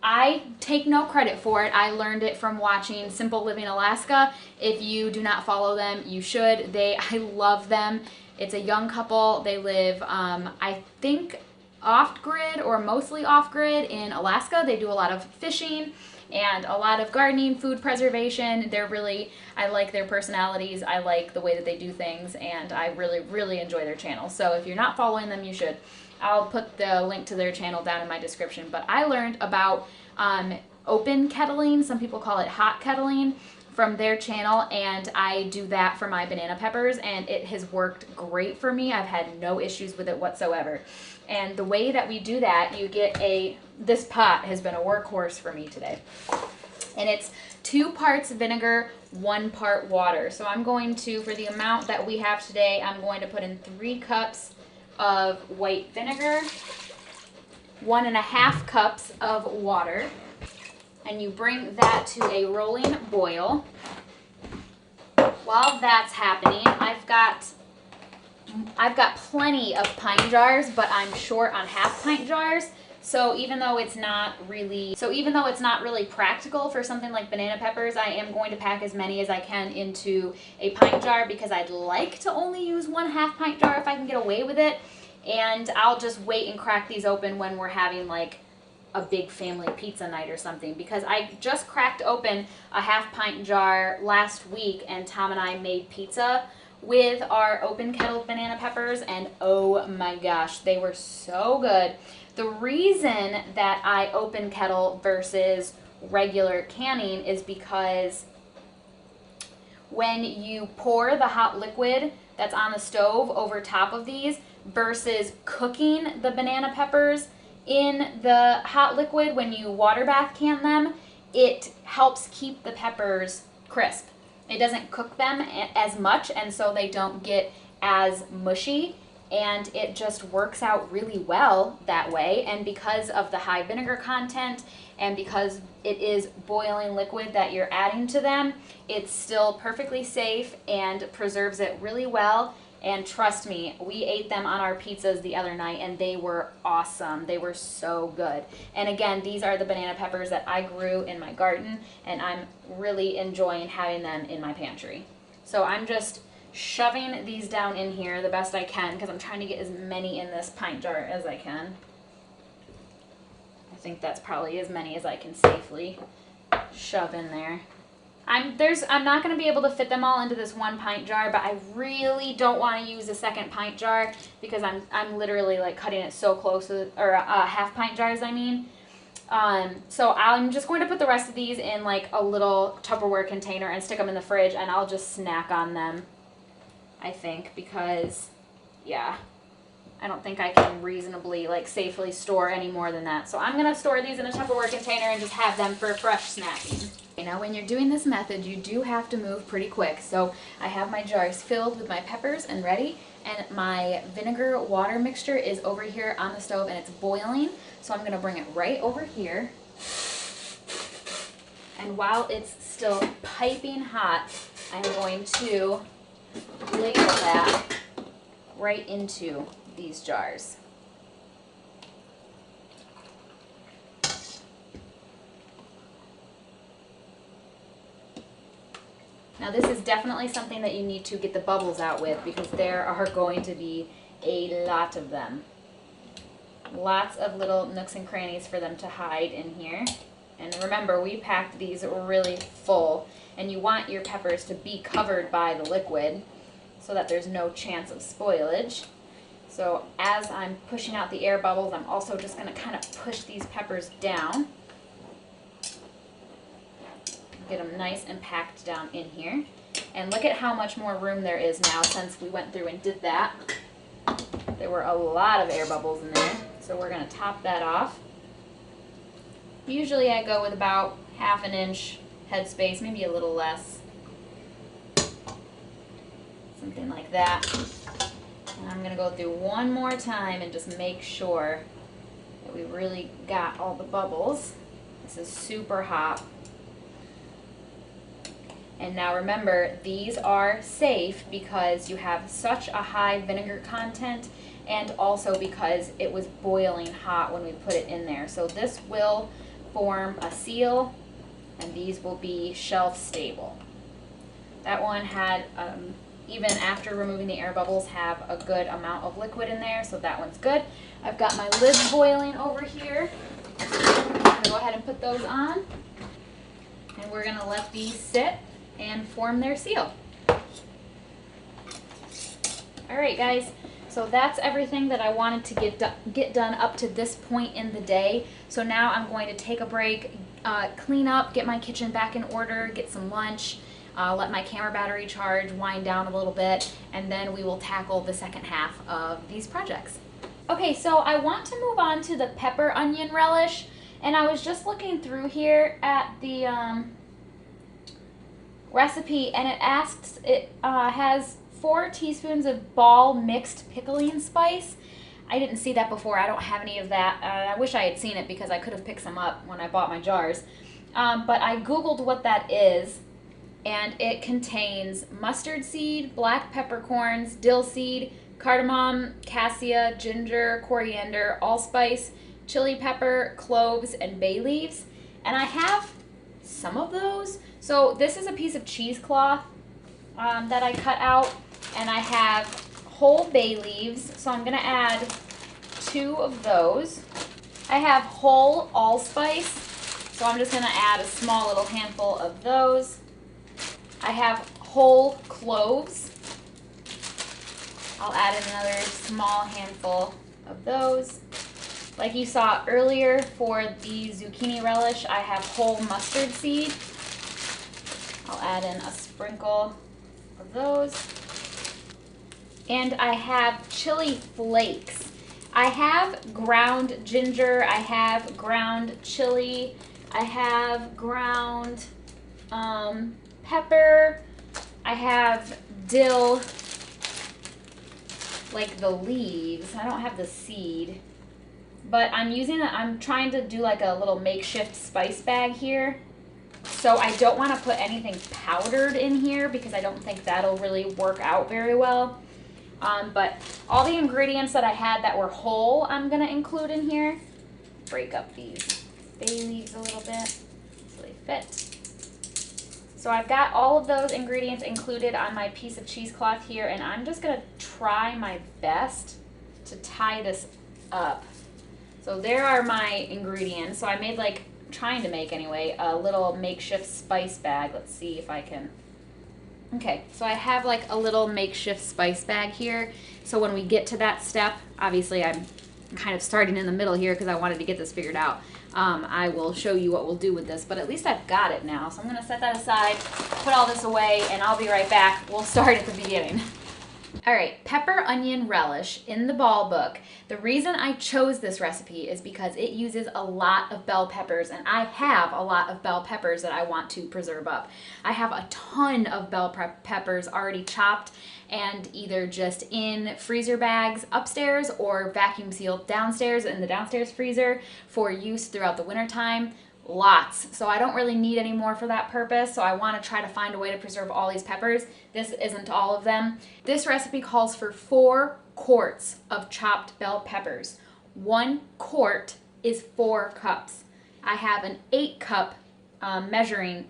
I take no credit for it. I learned it from watching Simple Living Alaska. If you do not follow them, you should. I love them. It's a young couple. They live, I think, off-grid or mostly off-grid in Alaska. They do a lot of fishing and a lot of gardening, food preservation. I like their personalities. I like the way that they do things, and I really, really enjoy their channel. So if you're not following them, you should. I'll put the link to their channel down in my description. But I learned about open-kettling, some people call it hot kettling, from their channel, and I do that for my banana peppers, and it has worked great for me. I've had no issues with it whatsoever. And the way that we do that, you get this pot has been a workhorse for me today. And it's 2 parts vinegar, 1 part water. So I'm going to, for the amount that we have today, I'm going to put in 3 cups of white vinegar, 1.5 cups of water, and you bring that to a rolling boil. While that's happening, I've got plenty of pint jars, but I'm short on half-pint jars. So even though it's not really practical for something like banana peppers, I am going to pack as many as I can into a pint jar because I'd like to only use 1 half-pint jar if I can get away with it. And I'll just wait and crack these open when we're having like a big family pizza night or something, because I just cracked open a half-pint jar last week and Tom and I made pizza with our open-kettled banana peppers, and oh my gosh, they were so good. The reason that I open kettle versus regular canning is because when you pour the hot liquid that's on the stove over top of these versus cooking the banana peppers in the hot liquid when you water bath can them, it helps keep the peppers crisp. It doesn't cook them as much, and so they don't get as mushy. and it just works out really well that way. And because of the high vinegar content and because it is boiling liquid that you're adding to them, it's still perfectly safe and preserves it really well. And trust me, we ate them on our pizzas the other night and they were awesome. They were so good. And again, these are the banana peppers that I grew in my garden, and I'm really enjoying having them in my pantry. So I'm just shoving these down in here the best I can because I'm trying to get as many in this pint jar as I can. I think that's probably as many as I can safely shove in there. I'm not going to be able to fit them all into this 1 pint jar, but I really don't want to use a 2nd pint jar because I'm literally like cutting it so close to, or half pint jars, I mean. So I'm just going to put the rest of these in like a little Tupperware container and stick them in the fridge, and I'll just snack on them, I think, because yeah, I don't think I can reasonably like safely store any more than that. So I'm going to store these in a Tupperware container and just have them for fresh snacking. Now when you're doing this method, you do have to move pretty quick. So I have my jars filled with my peppers and ready, and my vinegar water mixture is over here on the stove and it's boiling. So I'm going to bring it right over here. And while it's still piping hot, I'm going to ladle that right into these jars. Now this is definitely something that you need to get the bubbles out with because there are going to be a lot of them. Lots of little nooks and crannies for them to hide in here. And remember, we packed these really full, and you want your peppers to be covered by the liquid so that there's no chance of spoilage. So as I'm pushing out the air bubbles, I'm also just going to kind of push these peppers down. Get them nice and packed down in here. And look at how much more room there is now since we went through and did that. There were a lot of air bubbles in there, so we're going to top that off. Usually I go with about 1/2 inch headspace, maybe a little less. Something like that. And I'm going to go through one more time and just make sure that we really got all the bubbles. This is super hot. And now remember, these are safe because you have such a high vinegar content and also because it was boiling hot when we put it in there. So this will form a seal and these will be shelf stable. That one had, even after removing the air bubbles, have a good amount of liquid in there, so that one's good. I've got my lids boiling over here. I'm going to go ahead and put those on. And we're going to let these sit and form their seal. Alright guys, so that's everything that I wanted to get done up to this point in the day. So now I'm going to take a break, clean up, get my kitchen back in order, get some lunch, let my camera battery charge, wind down a little bit, and then we will tackle the second half of these projects. Okay, so I want to move on to the pepper onion relish, and I was just looking through here at the recipe, and it has 4 teaspoons of ball mixed pickling spice. I didn't see that before. I don't have any of that. I wish I had seen it because I could have picked some up when I bought my jars. But I googled what that is, and it contains mustard seed, black peppercorns, dill seed, cardamom, cassia, ginger, coriander, allspice, chili pepper, cloves, and bay leaves. And I have some of those. So this is a piece of cheesecloth that I cut out, and I have whole bay leaves, so I'm going to add 2 of those. I have whole allspice, so I'm just going to add a small little handful of those. I have whole cloves. I'll add in another small handful of those. Like you saw earlier for the zucchini relish, I have whole mustard seed. I'll add in a sprinkle of those. And I have chili flakes. I have ground ginger, I have ground chili, I have ground pepper, I have dill, like the leaves. I don't have the seed, but I'm trying to do like a little makeshift spice bag here. So I don't want to put anything powdered in here because I don't think that'll really work out very well. But all the ingredients that I had that were whole, I'm going to include in here. Break up these bay leaves a little bit so they fit. So I've got all of those ingredients included on my piece of cheesecloth here, and I'm just going to try my best to tie this up. So there are my ingredients. So I made, like, trying to make anyway, a little makeshift spice bag. Let's see if I can. Okay, so I have like a little makeshift spice bag here. So when we get to that step, obviously I'm kind of starting in the middle here because I wanted to get this figured out. I will show you what we'll do with this, but at least I've got it now. So I'm going to set that aside, put all this away, and I'll be right back. We'll start at the beginning. All right, pepper onion relish in the ball book. The reason I chose this recipe is because it uses a lot of bell peppers, and I have a lot of bell peppers that I want to preserve up. I have a ton of bell peppers already chopped and either just in freezer bags upstairs or vacuum sealed downstairs in the downstairs freezer for use throughout the winter time. Lots. So I don't really need any more for that purpose. So I want to try to find a way to preserve all these peppers. This isn't all of them. This recipe calls for 4 quarts of chopped bell peppers. 1 quart is 4 cups. I have an 8-cup measuring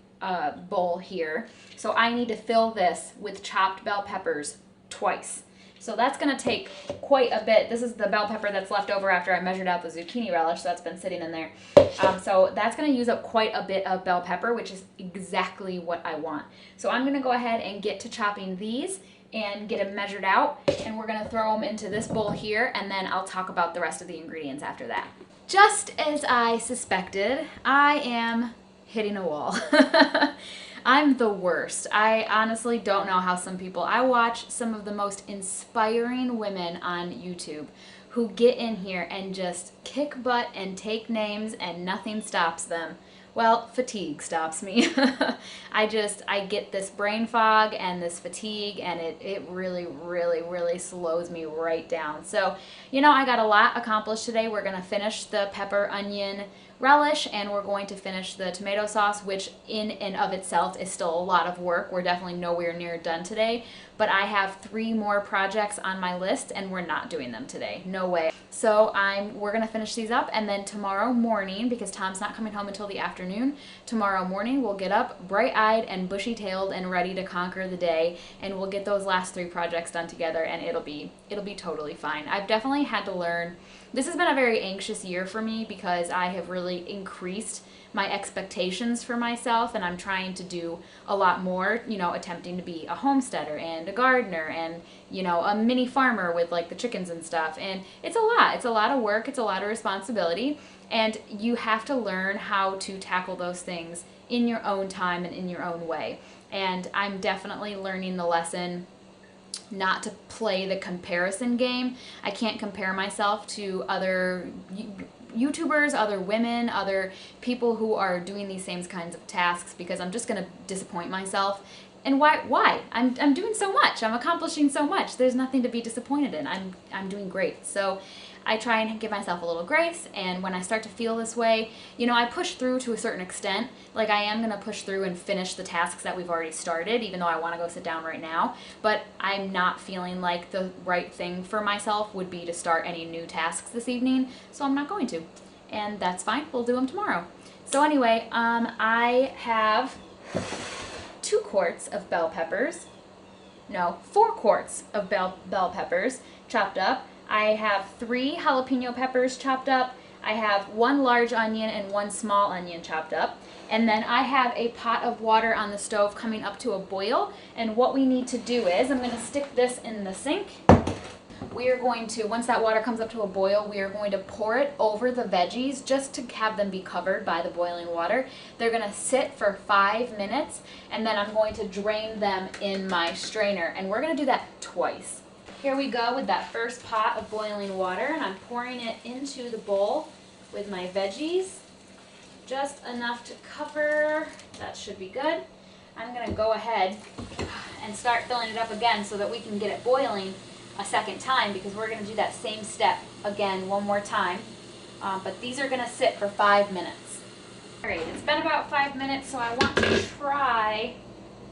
bowl here. So I need to fill this with chopped bell peppers twice. So that's going to take quite a bit. This is the bell pepper that's left over after I measured out the zucchini relish, so that's been sitting in there. So that's going to use up quite a bit of bell pepper, which is exactly what I want. So I'm going to go ahead and get to chopping these and get them measured out, and we're going to throw them into this bowl here, and then I'll talk about the rest of the ingredients after that. Just as I suspected, I am hitting a wall. I'm the worst. I honestly don't know how some people, I watch some of the most inspiring women on YouTube who get in here and just kick butt and take names and nothing stops them. Well, fatigue stops me. I get this brain fog and this fatigue, and it really, really, really slows me right down. So, you know, I got a lot accomplished today. We're going to finish the pepper onion relish, and we're going to finish the tomato sauce, which in and of itself is still a lot of work. We're definitely nowhere near done today, but I have 3 more projects on my list, and we're not doing them today. No way. So we're gonna finish these up, and then tomorrow morning, because Tom's not coming home until the afternoon, tomorrow morning we'll get up bright-eyed and bushy-tailed and ready to conquer the day, and we'll get those last 3 projects done together, and it'll be totally fine. I've definitely had to learn. This has been a very anxious year for me because I have really increased my expectations for myself, and I'm trying to do a lot more, you know, attempting to be a homesteader and a gardener and, you know, a mini farmer with like the chickens and stuff. And it's a lot. It's a lot of work. It's a lot of responsibility. And you have to learn how to tackle those things in your own time and in your own way. And I'm definitely learning the lesson not to play the comparison game. I can't compare myself to other YouTubers, other women, other people who are doing these same kinds of tasks, because I'm just going to disappoint myself. And why? I'm doing so much. I'm accomplishing so much. There's nothing to be disappointed in. I'm doing great. So I try and give myself a little grace, and when I start to feel this way, you know, I push through to a certain extent. Like, I am going to push through and finish the tasks that we've already started, even though I want to go sit down right now. But I'm not feeling like the right thing for myself would be to start any new tasks this evening, so I'm not going to. And that's fine. We'll do them tomorrow. So anyway, I have 2 quarts of bell peppers. No, 4 quarts of bell peppers chopped up. I have 3 jalapeno peppers chopped up. I have 1 large onion and 1 small onion chopped up. And then I have a pot of water on the stove coming up to a boil. And what we need to do is, I'm going to stick this in the sink. We are going to, once that water comes up to a boil, we are going to pour it over the veggies just to have them be covered by the boiling water. They're going to sit for 5 minutes, and then I'm going to drain them in my strainer. And we're going to do that twice. Here we go with that first pot of boiling water, and I'm pouring it into the bowl with my veggies. Just enough to cover. That should be good. I'm going to go ahead and start filling it up again so that we can get it boiling a second time because we're going to do that same step again one more time. But these are going to sit for 5 minutes. All right, it's been about 5 minutes, so I want to try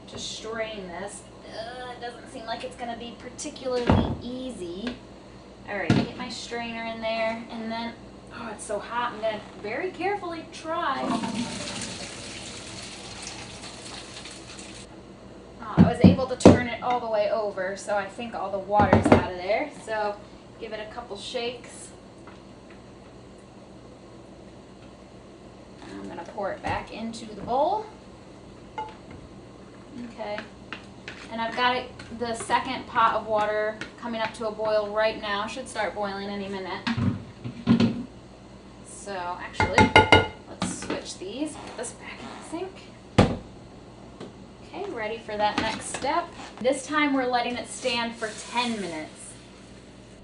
to strain this. It doesn't seem like it's going to be particularly easy. All right, get my strainer in there, and then, oh, it's so hot. I'm going to very carefully try. I was able to turn it all the way over, so I think all the water's out of there. So give it a couple shakes. And I'm going to pour it back into the bowl. Okay. And I've got the second pot of water coming up to a boil right now. Should start boiling any minute. So actually, let's switch these. Put this back in the sink. Okay, ready for that next step. This time we're letting it stand for 10 minutes.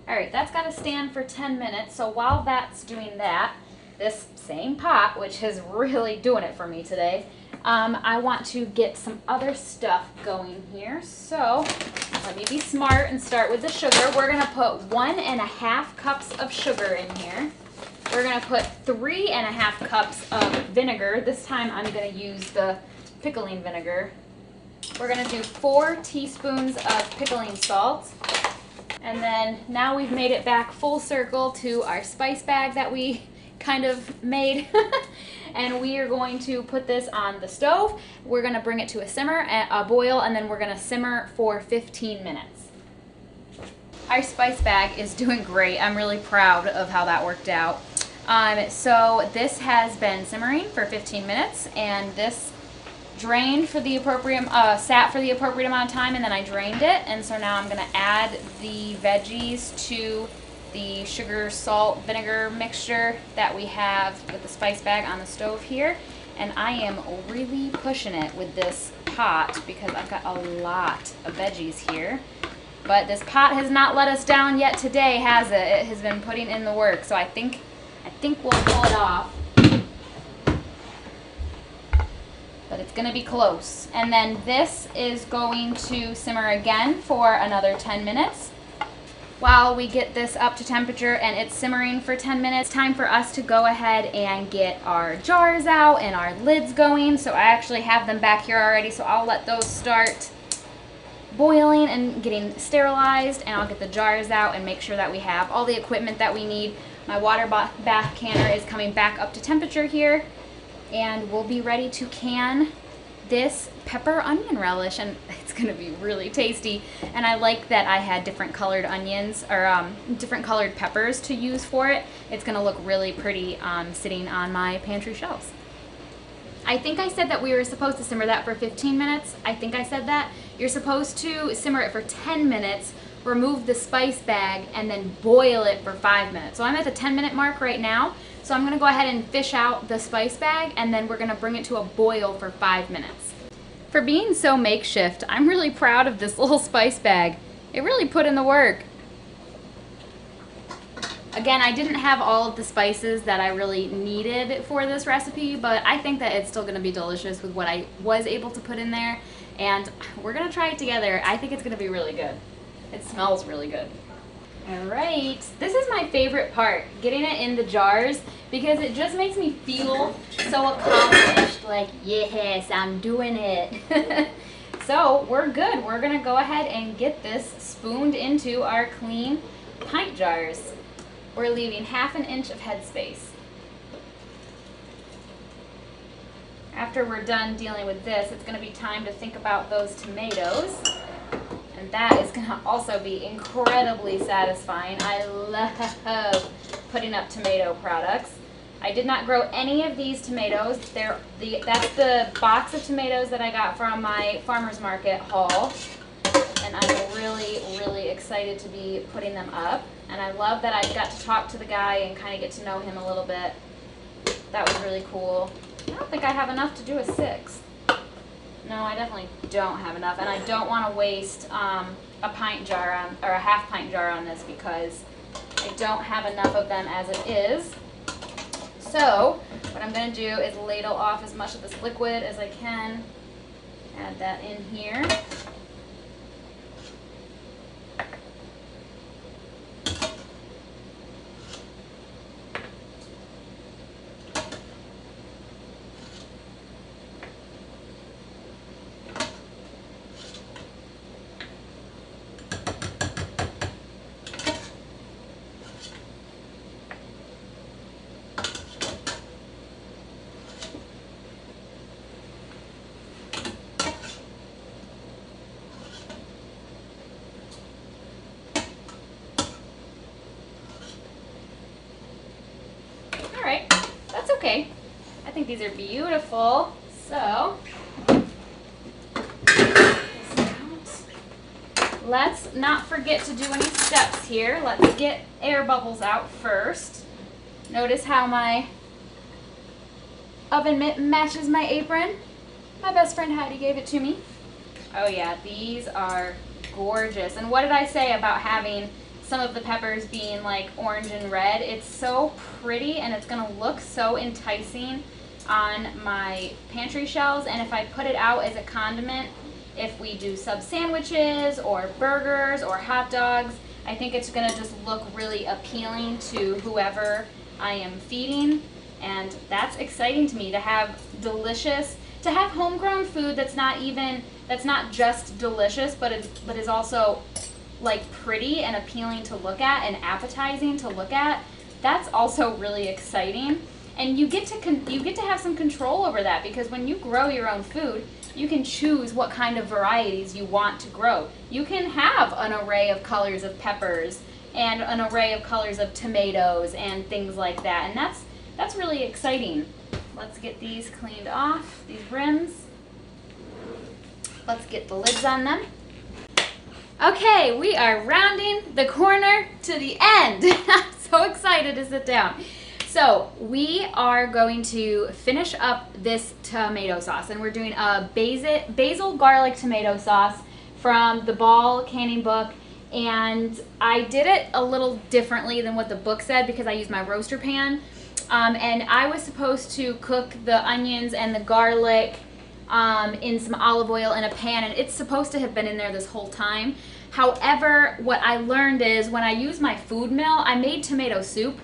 All right, that's got to stand for 10 minutes. So while that's doing that, this same pot, which is really doing it for me today, I want to get some other stuff going here. So let me be smart and start with the sugar. We're going to put 1.5 cups of sugar in here. We're going to put 3.5 cups of vinegar. This time I'm going to use the pickling vinegar. We're going to do 4 teaspoons of pickling salt. And then now we've made it back full circle to our spice bag that we kind of made. And we are going to put this on the stove. We're going to bring it to a simmer, a boil, and then we're going to simmer for 15 minutes. Our spice bag is doing great. I'm really proud of how that worked out. So this has been simmering for 15 minutes, and this drained for the appropriate, sat for the appropriate amount of time, and then I drained it. And so now I'm going to add the veggies to the sugar, salt, vinegar mixture that we have with the spice bag on the stove here. And I am really pushing it with this pot because I've got a lot of veggies here. But this pot has not let us down yet today, has it? It has been putting in the work. So I think we'll pull it off. But it's going to be close. And then this is going to simmer again for another 10 minutes. While we get this up to temperature and it's simmering for 10 minutes, time for us to go ahead and get our jars out and our lids going. So I actually have them back here already, so I'll let those start boiling and getting sterilized, and I'll get the jars out and make sure that we have all the equipment that we need. My water bath canner is coming back up to temperature here, and we'll be ready to can this pepper onion relish, and it's going to be really tasty. And I like that I had different colored onions, or different colored peppers to use for it. It's going to look really pretty sitting on my pantry shelves. I think I said that we were supposed to simmer that for 15 minutes. I think I said that. You're supposed to simmer it for 10 minutes, remove the spice bag, and then boil it for 5 minutes. So I'm at the 10-minute mark right now. So I'm going to go ahead and fish out the spice bag, and then we're going to bring it to a boil for 5 minutes. For being so makeshift, I'm really proud of this little spice bag. It really put in the work. Again, I didn't have all of the spices that I really needed for this recipe, but I think that it's still going to be delicious with what I was able to put in there. And we're going to try it together. I think it's going to be really good. It smells really good. Alright, this is my favorite part, getting it in the jars, because it just makes me feel so accomplished, like, yes, I'm doing it. So, we're good. We're going to go ahead and get this spooned into our clean pint jars. We're leaving 1/2 inch of headspace. After we're done dealing with this, it's going to be time to think about those tomatoes. And that is going to also be incredibly satisfying. I love putting up tomato products. I did not grow any of these tomatoes. That's the box of tomatoes that I got from my farmer's market haul. And I'm really, really excited to be putting them up. And I love that I got to talk to the guy and kind of get to know him a little bit. That was really cool. I don't think I have enough to do a 6. No, I definitely don't have enough, and I don't want to waste a pint jar or a 1/2 pint jar on this because I don't have enough of them as it is. So what I'm going to do is ladle off as much of this liquid as I can. Add that in here. I think these are beautiful. So, let's not forget to do any steps here. Let's get air bubbles out first. Notice how my oven mitt matches my apron. My best friend Heidi gave it to me. Oh yeah, these are gorgeous. And what did I say about having some of the peppers being like orange and red? It's so pretty and it's gonna look so enticing on my pantry shelves. And if I put it out as a condiment, if we do sub sandwiches or burgers or hot dogs, I think it's gonna just look really appealing to whoever I am feeding. And that's exciting to me, to have delicious, to have homegrown food that's not just delicious, but is also like pretty and appealing to look at and appetizing to look at. That's also really exciting. And you get to have some control over that, because when you grow your own food, you can choose what kind of varieties you want to grow. You can have an array of colors of peppers and an array of colors of tomatoes and things like that. And that's really exciting. Let's get these cleaned off, these rims. Let's get the lids on them. Okay, we are rounding the corner to the end. I'm so excited to sit down. So we are going to finish up this tomato sauce, and we're doing a basil garlic tomato sauce from the Ball canning book. And I did it a little differently than what the book said because I used my roaster pan. And I was supposed to cook the onions and the garlic in some olive oil in a pan, and it's supposed to have been in there this whole time. However, what I learned is when I used my food mill, I made tomato soup,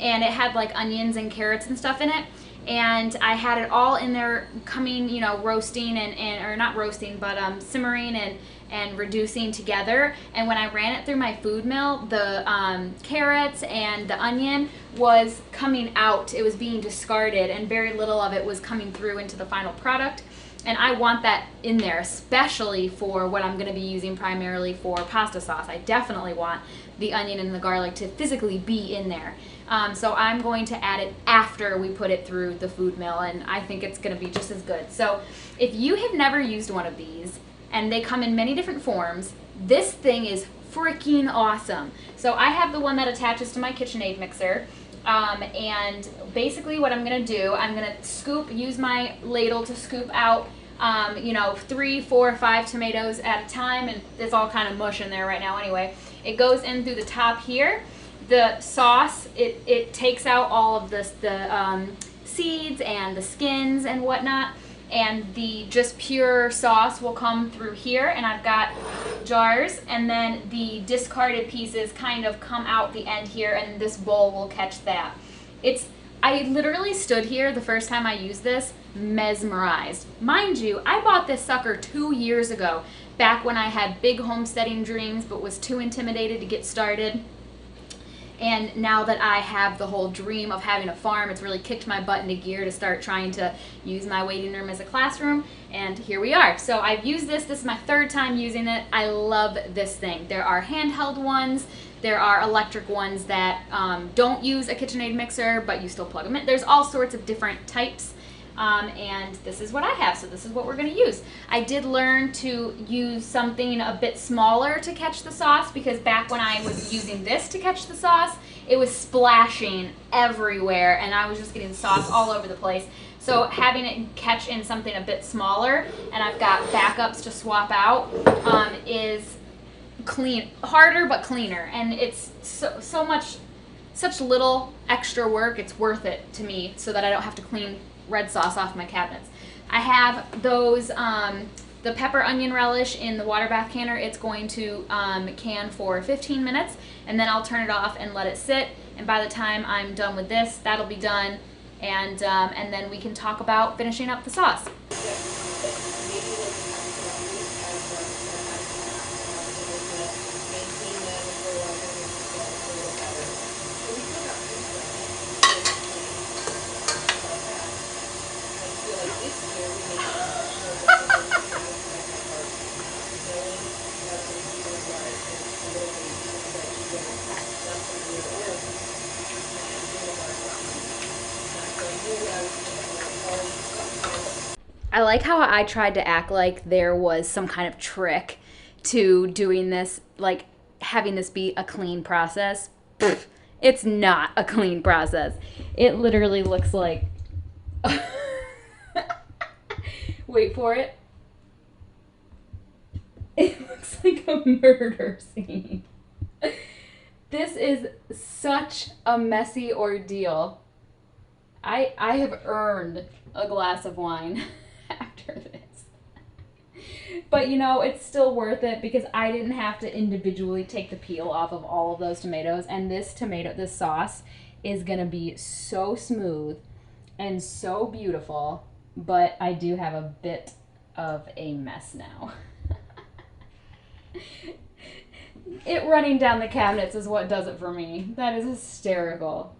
and it had like onions and carrots and stuff in it, and I had it all in there coming, you know, roasting or not roasting, but simmering and reducing together. And when I ran it through my food mill, the carrots and the onion was coming out. It was being discarded, and very little of it was coming through into the final product. And I want that in there, especially for what I'm going to be using primarily for pasta sauce. I definitely want the onion and the garlic to physically be in there. So I'm going to add it after we put it through the food mill, and I think it's going to be just as good. So if you have never used one of these, and they come in many different forms, this thing is freaking awesome. So I have the one that attaches to my KitchenAid mixer. And basically what I'm going to do, I'm going to use my ladle to scoop out, you know, 3, 4, 5 tomatoes at a time, and it's all kind of mush in there right now anyway. It goes in through the top here. The sauce, it takes out all of the seeds and the skins and whatnot, and the just pure sauce will come through here, and I've got jars, and then the discarded pieces kind of come out the end here, and this bowl will catch that. I literally stood here the first time I used this, mesmerized. Mind you, I bought this sucker 2 years ago, back when I had big homesteading dreams but was too intimidated to get started. And now that I have the whole dream of having a farm, it's really kicked my butt into gear to start trying to use my waiting room as a classroom, and here we are. So I've used this is my 3rd time using it. I love this thing. There are handheld ones, there are electric ones that don't use a KitchenAid mixer, but you still plug them in. There's all sorts of different types. And this is what I have, so this is what we're going to use. I did learn to use something a bit smaller to catch the sauce, because back when I was using this to catch the sauce, it was splashing everywhere, and I was just getting sauce all over the place. So having it catch in something a bit smaller, and I've got backups to swap out, is harder but cleaner, and it's such little extra work. It's worth it to me, so that I don't have to clean red sauce off my cabinets. I have those, the pepper onion relish in the water bath canner. It's going to can for 15 minutes, and then I'll turn it off and let it sit. And by the time I'm done with this, that'll be done, and then we can talk about finishing up the sauce. I like how I tried to act like there was some kind of trick to doing this, like having this be a clean process. Pfft, it's not a clean process. It literally looks like, wait for it. It looks like a murder scene. This is such a messy ordeal. I have earned a glass of wine after this. But you know, it's still worth it because I didn't have to individually take the peel off of all of those tomatoes. And this sauce is gonna be so smooth and so beautiful, but I do have a bit of a mess now. It running down the cabinets is what does it for me. That is hysterical.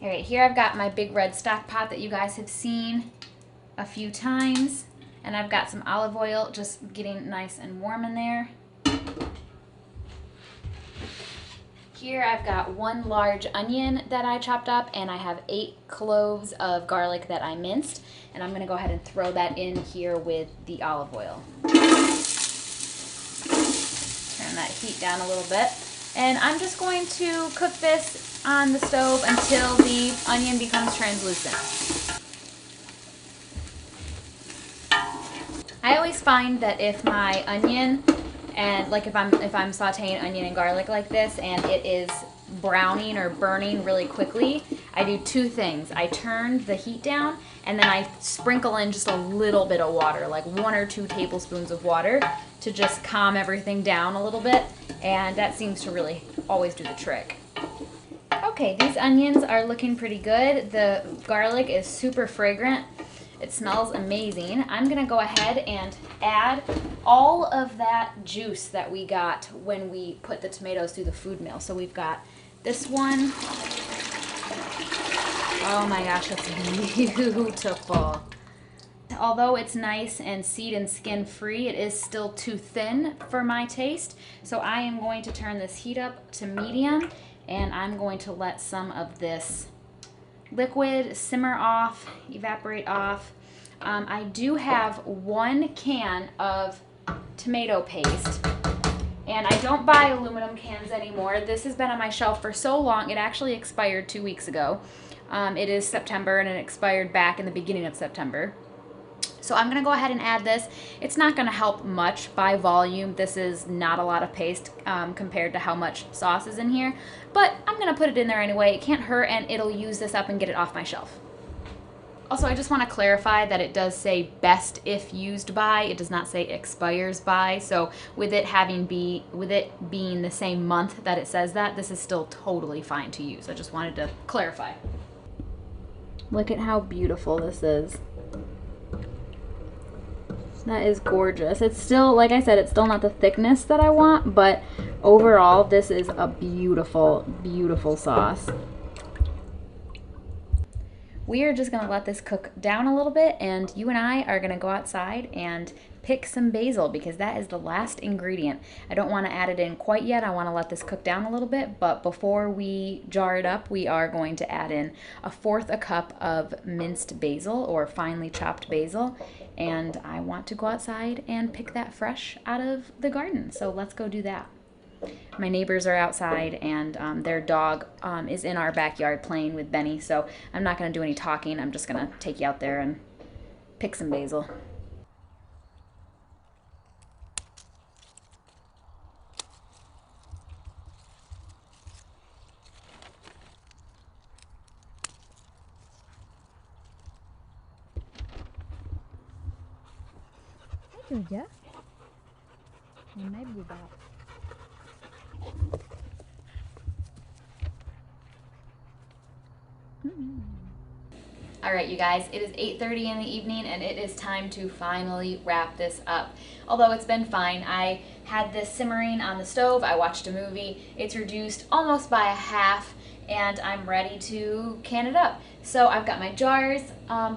All right, here I've got my big red stock pot that you guys have seen a few times. And I've got some olive oil just getting nice and warm in there. Here I've got 1 large onion that I chopped up, and I have 8 cloves of garlic that I minced. And I'm gonna go ahead and throw that in here with the olive oil. Turn that heat down a little bit. And I'm just going to cook this on the stove until the onion becomes translucent. I always find that if my onion, and like if I'm sauteing onion and garlic like this and it is browning or burning really quickly, I do 2 things. I turn the heat down and then I sprinkle in just a little bit of water, like 1 or 2 tablespoons of water to just calm everything down a little bit, and that seems to really always do the trick. Okay, these onions are looking pretty good. The garlic is super fragrant. It smells amazing. I'm gonna go ahead and add all of that juice that we got when we put the tomatoes through the food mill. So we've got this one. Oh my gosh, that's beautiful. Although it's nice and seed and skin free, it is still too thin for my taste. So I am going to turn this heat up to medium, and I'm going to let some of this liquid simmer off, evaporate off. I do have 1 can of tomato paste, and I don't buy aluminum cans anymore. This has been on my shelf for so long. It actually expired 2 weeks ago. It is September, and it expired back in the beginning of September. So I'm gonna go ahead and add this. It's not gonna help much by volume. This is not a lot of paste compared to how much sauce is in here, but I'm gonna put it in there anyway. It can't hurt, and it'll use this up and get it off my shelf. Also, I just wanna clarify that it does say best if used by. It does not say expires by. So with it being the same month that it says that, this is still totally fine to use. I just wanted to clarify. Look at how beautiful this is. That is gorgeous. It's still, like I said, it's still not the thickness that I want, but overall, this is a beautiful, beautiful sauce. We are just gonna let this cook down a little bit, and you and I are gonna go outside and pick some basil because that is the last ingredient. I don't wanna add it in quite yet. I wanna let this cook down a little bit, but before we jar it up, we are going to add in 1/4 cup of minced basil or finely chopped basil. And I want to go outside and pick that fresh out of the garden. So let's go do that. My neighbors are outside, and their dog is in our backyard playing with Benny. So I'm not going to do any talking. I'm just going to take you out there and pick some basil. Yeah. Maybe about. All right, you guys, it is 8:30 in the evening, and it is time to finally wrap this up. Although it's been fine. I had this simmering on the stove. I watched a movie. It's reduced almost by a half, and I'm ready to can it up. So I've got my jars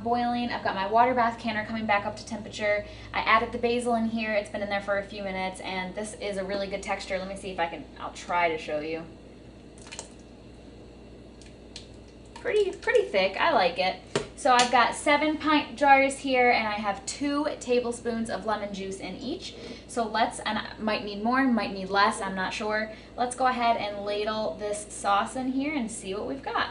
boiling. I've got my water bath canner coming back up to temperature. I added the basil in here. It's been in there for a few minutes, and this is a really good texture. Let me see if I'll try to show you. pretty thick. I like it. So I've got 7 pint jars here, and I have 2 tablespoons of lemon juice in each. So let's, and I might need more, might need less, I'm not sure. Let's go ahead and ladle this sauce in here and see what we've got.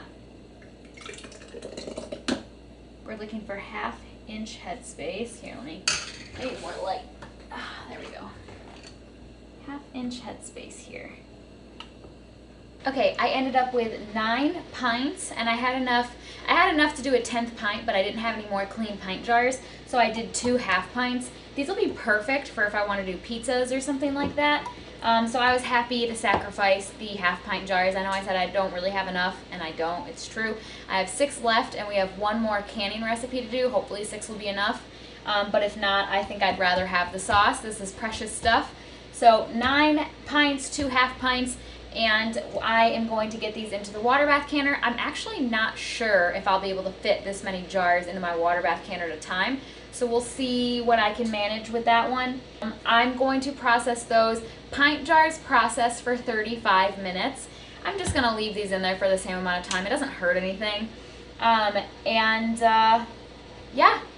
We're looking for 1/2 inch headspace. Here, let me make it more light. There we go. 1/2 inch headspace here. Okay, I ended up with 9 pints, and I had enough to do a 10th pint, but I didn't have any more clean pint jars, so I did 2 1/2 pints. These will be perfect for if I want to do pizzas or something like that. So I was happy to sacrifice the 1/2 pint jars. I know I said I don't really have enough, and I don't, it's true. I have 6 left, and we have 1 more canning recipe to do. Hopefully 6 will be enough, but if not, I think I'd rather have the sauce. This is precious stuff. So 9 pints, 2 1/2 pints, and I am going to get these into the water bath canner. I'm actually not sure if I'll be able to fit this many jars into my water bath canner at a time, so we'll see what I can manage with that one. I'm going to process those. Pint jars process for 35 minutes. I'm just gonna leave these in there for the same amount of time. It doesn't hurt anything. Yeah,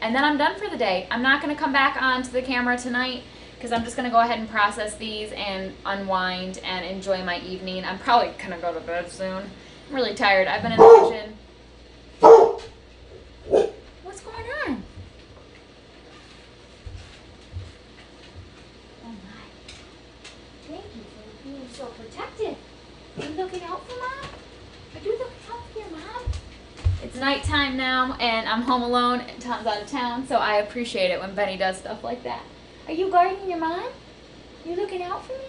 and then I'm done for the day. I'm not gonna come back onto the camera tonight because I'm just gonna go ahead and process these and unwind and enjoy my evening. I'm probably gonna go to bed soon. I'm really tired. I've been in the kitchen. What's going on? Oh my. Thank you for being so protective. Are you looking out for Mom? Are you looking out for your mom? It's nighttime now and I'm home alone and Tom's out of town, so I appreciate it when Benny does stuff like that. Are you guarding your mom? You looking out for me?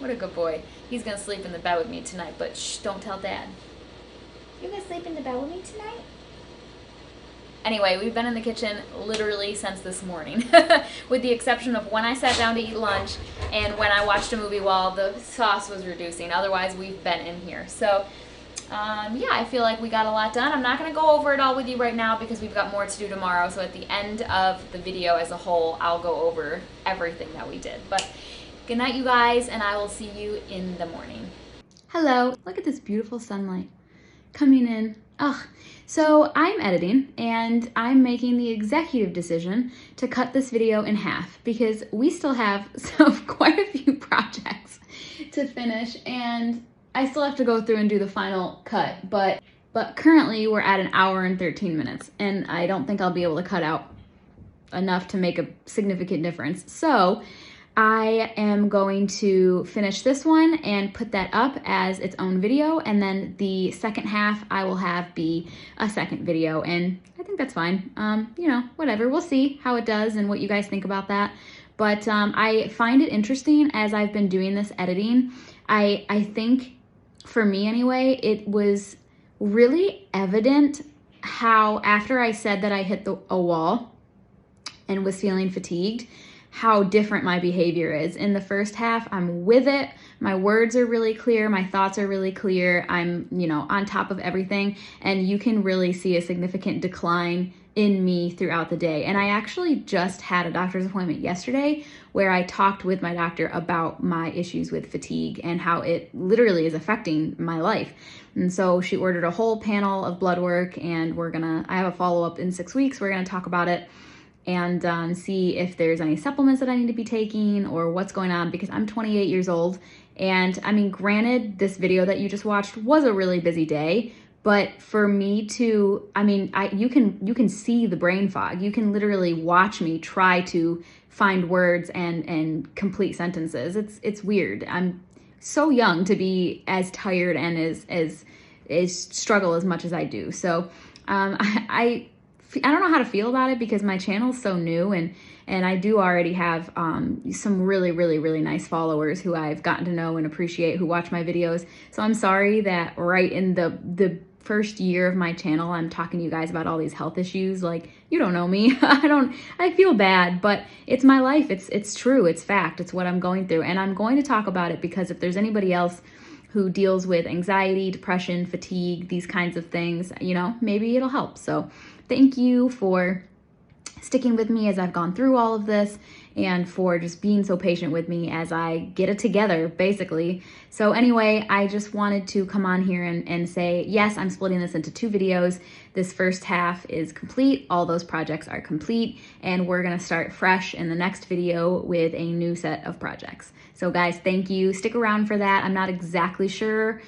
What a good boy. He's gonna sleep in the bed with me tonight, but shh, don't tell Dad. You gonna sleep in the bed with me tonight? Anyway, we've been in the kitchen literally since this morning, with the exception of when I sat down to eat lunch and when I watched a movie while the sauce was reducing. Otherwise, we've been in here. So, yeah, I feel like we got a lot done. I'm not going to go over it all with you right now because we've got more to do tomorrow. So at the end of the video as a whole, I'll go over everything that we did. But good night, you guys, and I will see you in the morning. Hello. Look at this beautiful sunlight coming in. Ugh. So I'm editing and I'm making the executive decision to cut this video in half because we still have quite a few projects to finish and I still have to go through and do the final cut, but currently we're at 1 hour and 13 minutes and I don't think I'll be able to cut out enough to make a significant difference. So I am going to finish this one and put that up as its own video, and then the second half I will have be a second video, and I think that's fine. You know, whatever, we'll see how it does and what you guys think about that. But I find it interesting as I've been doing this editing. I think, for me anyway, it was really evident how after I said that I hit a wall and was feeling fatigued, how different my behavior is. In the first half, I'm with it. My words are really clear. My thoughts are really clear. I'm, you know, on top of everything. And you can really see a significant decline in me throughout the day. And I actually just had a doctor's appointment yesterday where I talked with my doctor about my issues with fatigue and how it literally is affecting my life. And so she ordered a whole panel of blood work, and I have a follow-up in 6 weeks. We're gonna talk about it and see if there's any supplements that I need to be taking or what's going on, because I'm 28 years old. And I mean, granted, this video that you just watched was a really busy day, but for me to, I mean, you can see the brain fog. You can literally watch me try to find words and complete sentences. It's weird. I'm so young to be as tired and as struggle as much as I do. So I don't know how to feel about it because my channel's so new, and I do already have some really nice followers who I've gotten to know and appreciate, who watch my videos. So I'm sorry that right in the first year of my channel, I'm talking to you guys about all these health issues. Like, you don't know me. I feel bad, but it's my life. It's true. It's fact. It's what I'm going through. And I'm going to talk about it because if there's anybody else who deals with anxiety, depression, fatigue, these kinds of things, you know, maybe it'll help. So thank you for sticking with me as I've gone through all of this, and for just being so patient with me as I get it together, basically. So anyway, I just wanted to come on here and say, yes, I'm splitting this into 2 videos. This first half is complete. All those projects are complete, and we're gonna start fresh in the next video with a new set of projects. So guys, thank you. Stick around for that. I'm not exactly sure.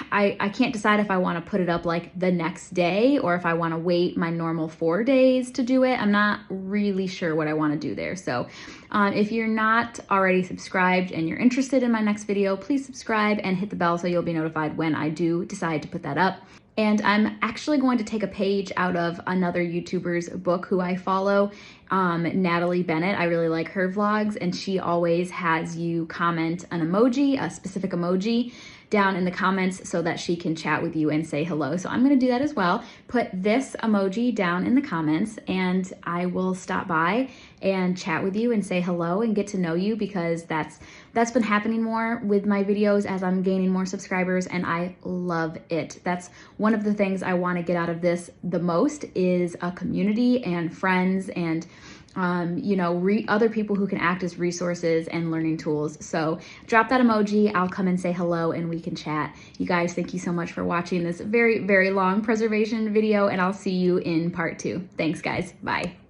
I can't decide if I want to put it up like the next day or if I want to wait my normal 4 days to do it. I'm not really sure what I want to do there. So if you're not already subscribed and you're interested in my next video, please subscribe and hit the bell so you'll be notified when I do decide to put that up. And I'm actually going to take a page out of another YouTuber's book who I follow, Natalie Bennett. I really like her vlogs, and she always has you comment an emoji, a specific emoji, down in the comments so that she can chat with you and say hello. So I'm gonna do that as well. Put this emoji down in the comments, and I will stop by and chat with you and say hello and get to know you, because that's been happening more with my videos as I'm gaining more subscribers, and I love it. That's one of the things I want to get out of this the most, is a community and friends and you know, other people who can act as resources and learning tools. So drop that emoji, I'll come and say hello and we can chat. You guys, thank you so much for watching this very, very long preservation video, and I'll see you in part 2. Thanks guys, bye.